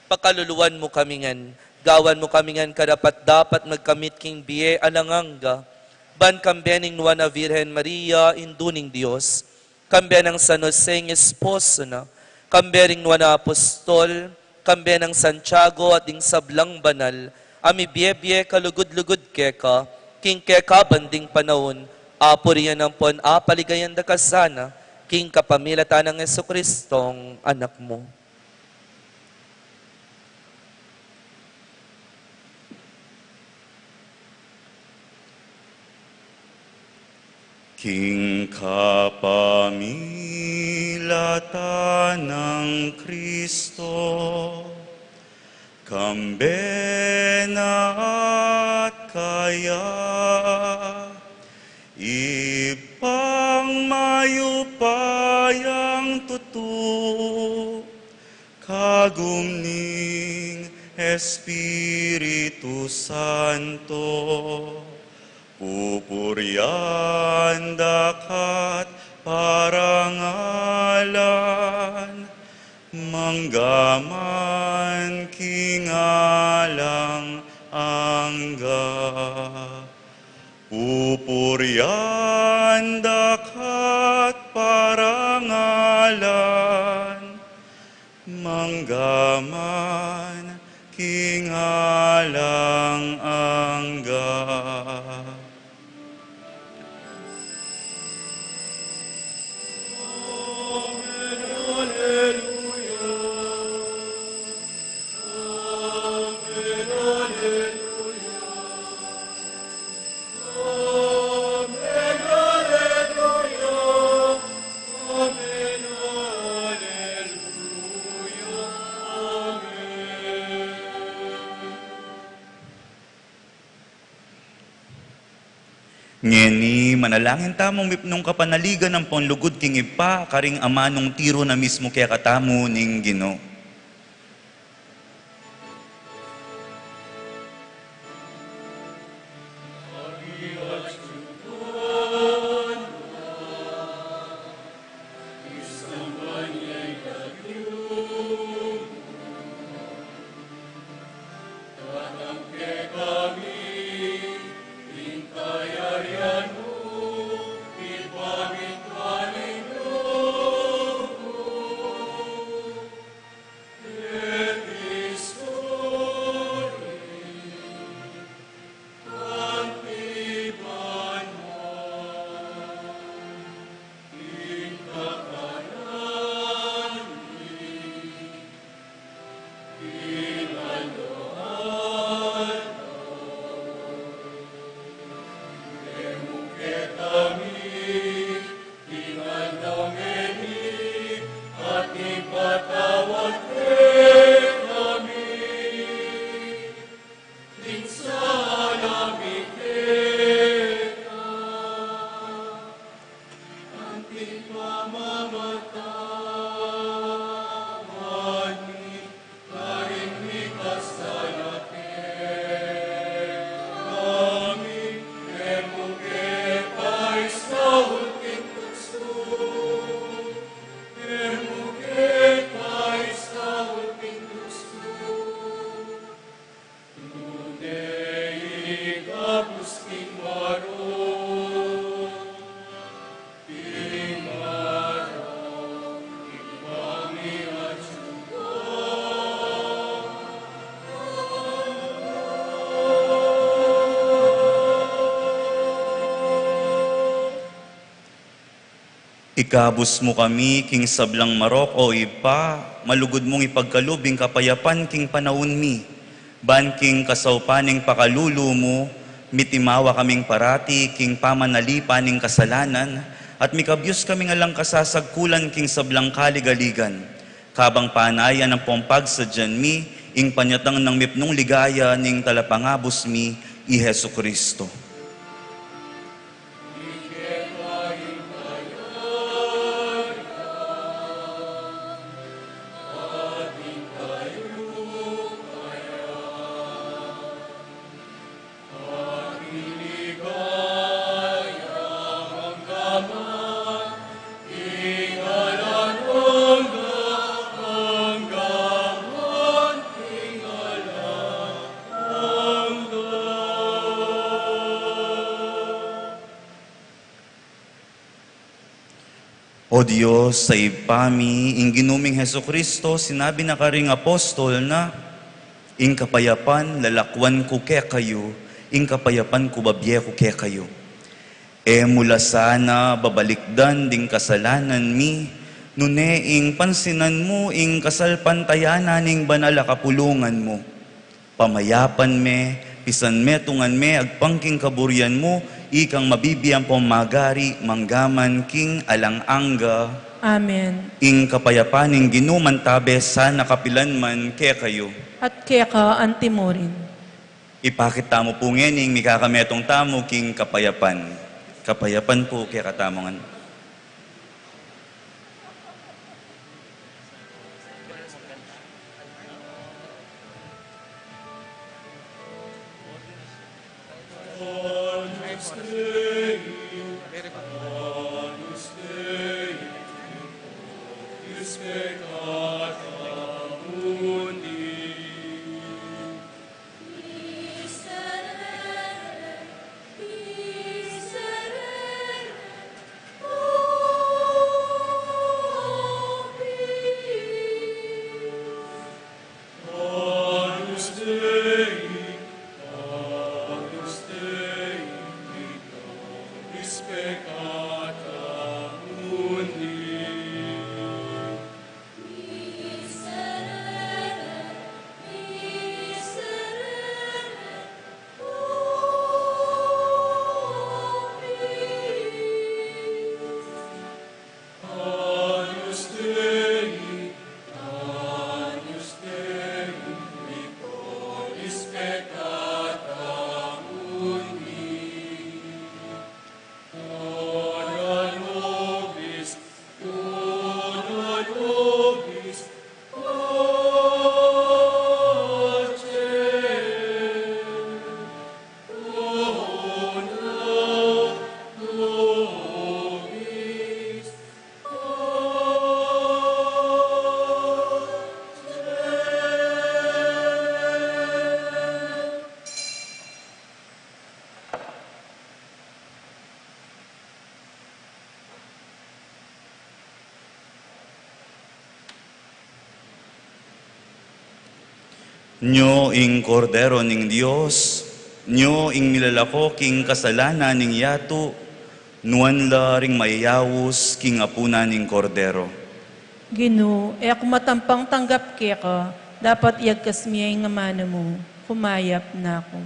J: Pakaluluan mo kamingan, gawan mo kamingan karapat dapat magkamit king biye alanganga, ban kambening nuwa na Virhen Maria, induning Diyos, kambe ng San Jose ng esposo na, kambering nuwa na apostol, kambe ng Santiago at ding sablang banal, ami biye-biye kalugod-lugod keka, king keka banding panahon, apuriyan ng pon apaligayan da kasana, king kapamilatan ng Jesucristong anak mo.
A: King kapamilatan ng Kristo, kambena at kaya, ipang mayupayang tutu, kagumning Espiritu Santo, pupuryan dakat parangalan, manggaman kingalang angga. Pupuryan dakat parangalan, manggaman kingalang angga. Ngeni, manalangin tamong mipnong kapanaligan ng panlugod king ipa, karing ama nung tiro na mismo kaya katamo ning Ginoo. Ikabus mo kami, king sablang marok o ipa, malugod mong ipagkalubing kapayapan king panahon mi. Ban king kasaupaning pakalulo mo, mitimawa kaming parati, king pamanalipaning kasalanan, at mikabyos kami ngalang kasasagkulan king sablang kaligaligan. Kabang panayan ng pompag sa dyan mi, ing panyatang ng mipnong ligaya, ning talapangabos mi, i Hesu Kristo. O Diyos, sa ipami, ing ginuming Heso Kristo, sinabi na karing apostol na, ing kapayapan, lalakwan ko kaya kayo, ing kapayapan ko babye ko kaya kayo. E mula sana, babalikdan ding kasalanan mi, nune ing pansinan mo, ing kasalpantayanan, ing banal kapulungan mo. Pamayapan me, pisan me, tungan me, agpangking kaburyan mo, ikang mabibiyang pomagari, manggaman, king alang-angga.
B: Amen.
A: Ing kapayapaning ginuman tabe, sana kapilan man kaya kayo.
B: At kaya ka antimorin.
A: Ipakita mo po ngening, mikakametong tamo, king kapayapan. Kapayapan po kaya katamongan.
C: Peccata mundi.
A: Nyo ing kordero ning Dios, nyo ing milalako king kasalanan ning yato, nuan la ring mayayawos king apuna ning kordero.
B: Ginoo, ako matampang tanggap ka, dapat iagkas miyay nga mana mo, kumayap na ako.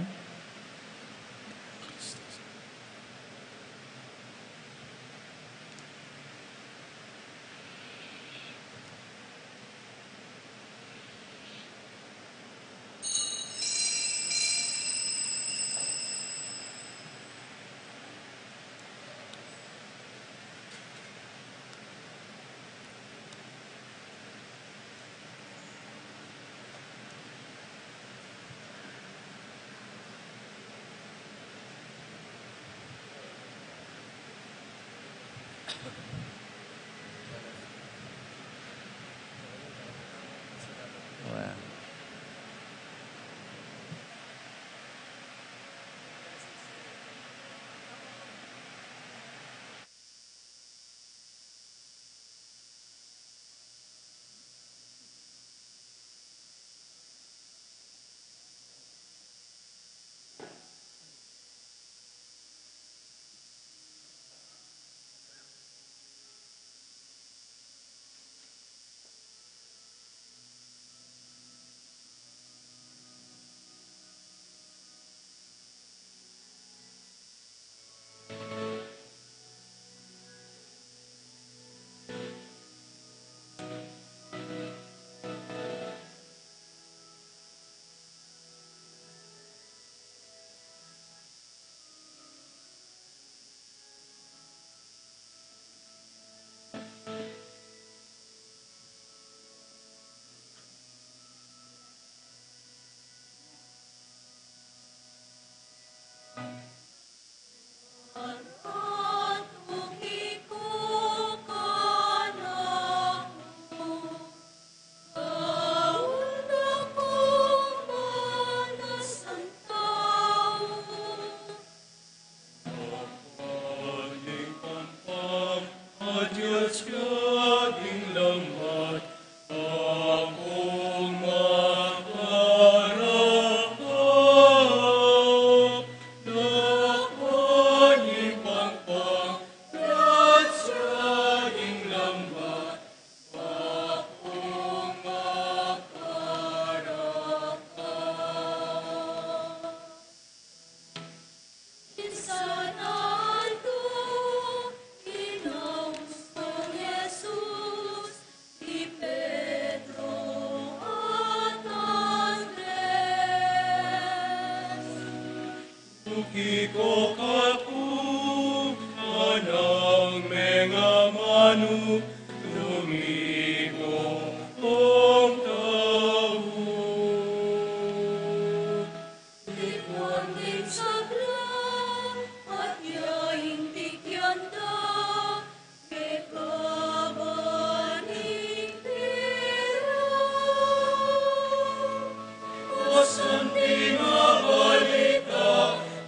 C: Mas ang tingabalita,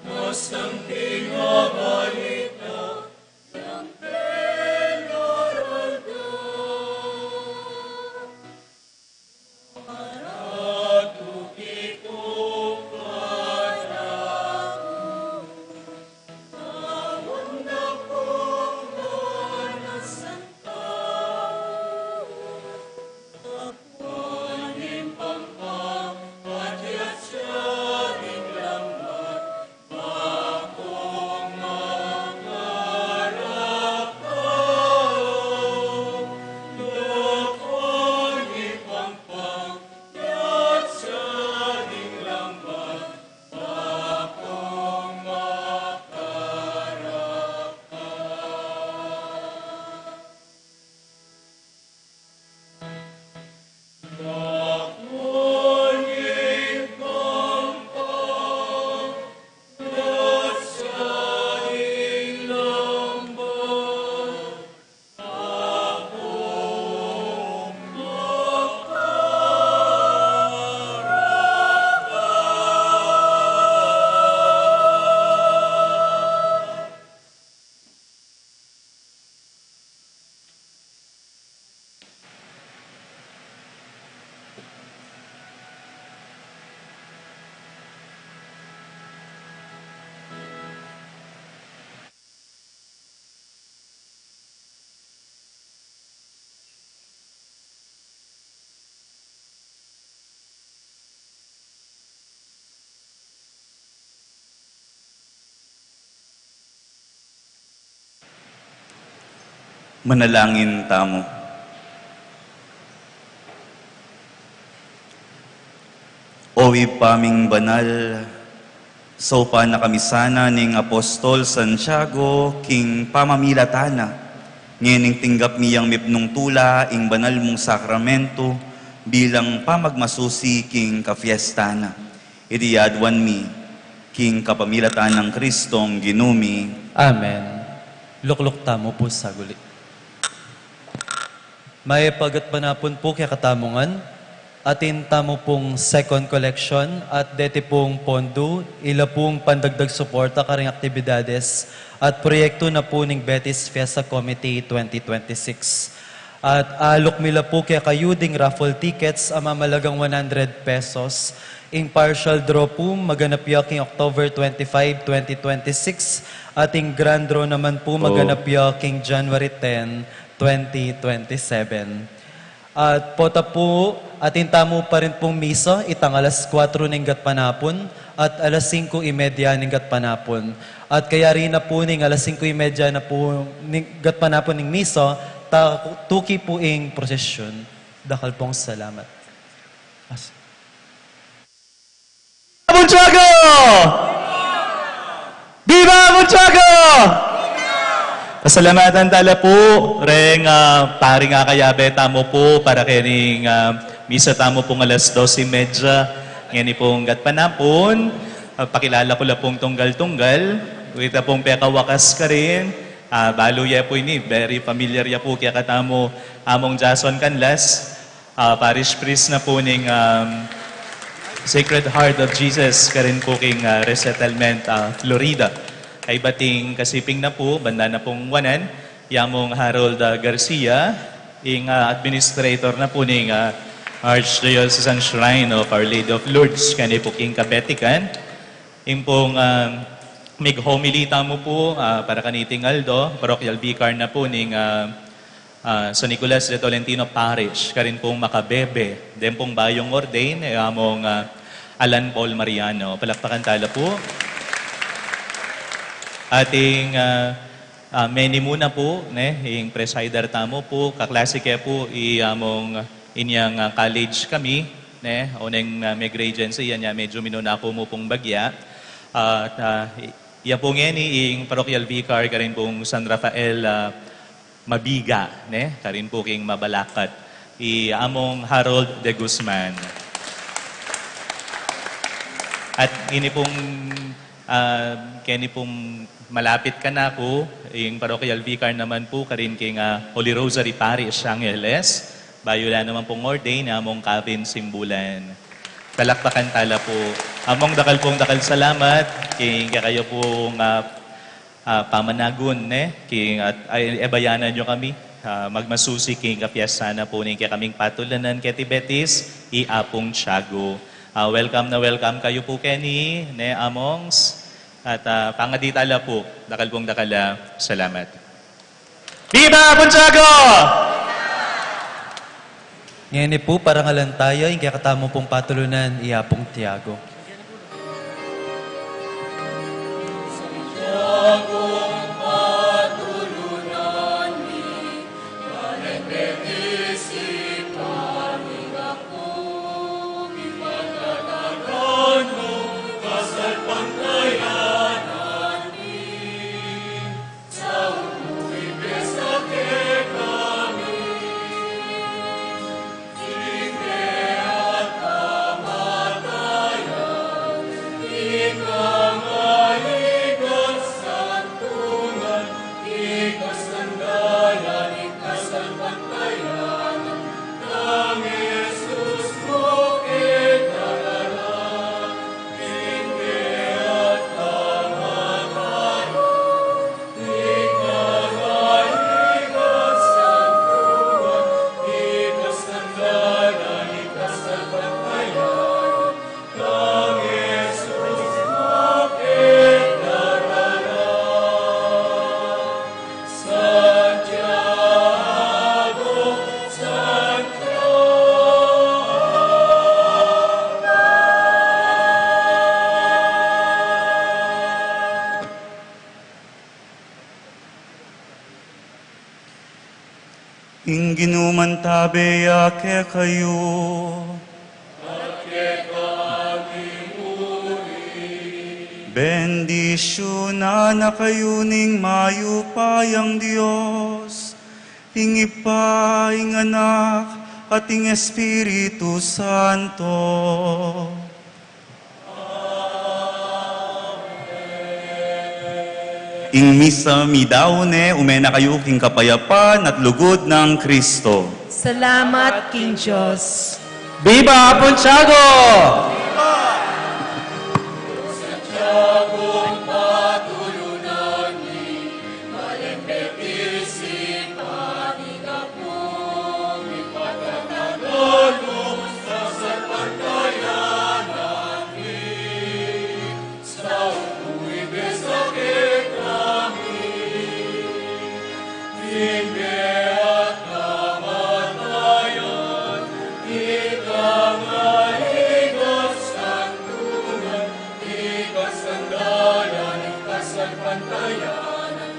C: mas ang tingabalita.
A: Manalangin tamo. O ipaming banal, sa upa na kamisana ning Apostol Santiago, king pamamilatana, ngening tinggap miyang mipnong tula, ing banal mong sakramento, bilang pamagmasusi king kafiestana. Idiyadwan mi, king kapamilatan ng Kristong ginumi.
M: Amen. Lukluk tamo po sa guli. May pagat panapon po kaya katamungan, atin tamo pong second collection at deti pong pondo, ila pong pandagdag suporta karing aktibidades at proyekto na po ning Betis Fiesta Committee 2026. At alok mila po kaya kayuding raffle tickets ang mamalagang 100 pesos. Ing partial draw po maganap yaking October 25, 2026. Ating grand draw naman po maganap yaking January 10, 2027. At pota po, atin tamo pa rin pong misa, itang alas 4 ng gatpanapon at alas 5:30 ng gatpanapon. At kaya rin na po ning alas 5:30 na po ng gatpanapon ng misa, tuki po ing prosesyon. Dakal pong salamat.
H: Montiago! Viva Montiago! Pasalamatan tala po, reng paring akayabe tamo po para kining misa tamo pong alas 12:30. Ngayon pong gatpanapon, pakilala ko la pong tunggal-tunggal, kita pong pekawakas ka rin, balo ya po ini, very familiar ya po kaya katamo among Jason Canlas, parish priest na po ning Sacred Heart of Jesus, ka rin po king resettlement Florida. Ay bating kasiping na po, banda na pong wanan, yamong Harold Garcia, ing administrator na po ning Archdiocesan Shrine of Our Lady of Lourdes, kani po king Kabetikan. Ing pong mig-homilita mo po para kaniting Aldo, parochial vicar na po ning San Nicolas de Tolentino Parish, ka rin pong Makabebe, den pong bayong ordain, yamong Alan Paul Mariano. Palakpakan tala po. Ating many muna po, yung presider tamo po, kaklase kaya po, among inyang college kami, unang may regency, yan medyo minuna po mo pong bagya. Yan po ngayon, yung parochial vicar, ka rin pong San Rafael Mabiga, ka rin po king Mabalakat, among Harold de Guzman. At ini pong kani pong malapit ka na po, yung parochial vicar naman po, karin king Holy Rosary Parish, Angeles. Bayula naman pong ordain, among Kevin Simbulan. Talakpakan tala po. Among dakal salamat, king kayo pong pamanagun, king at ebayanan nyo kami. Magmasusi king kapiasana po ning kaming patulanan keti Betis, iapong Tiago. Welcome na welcome kayo po Kenny, amongs. At pangaditala po, dakal pong dakala, salamat. Viva Montiago!
M: Ngayon po, parang alam tayo, yung kakatamo pong patulunan, iapong Tiago.
A: ing ginuman tabeya ke kayo. Bendisyon na kayo ning mayupayang Diyos, ing Ipa, ing Anak, at ing Espiritu Santo. Ing misa midaone, umena kayo king kapayapan at lugod ng Kristo.
B: Salamat, King Diyos.
I: Viva Pontiago!
C: Pantayanan,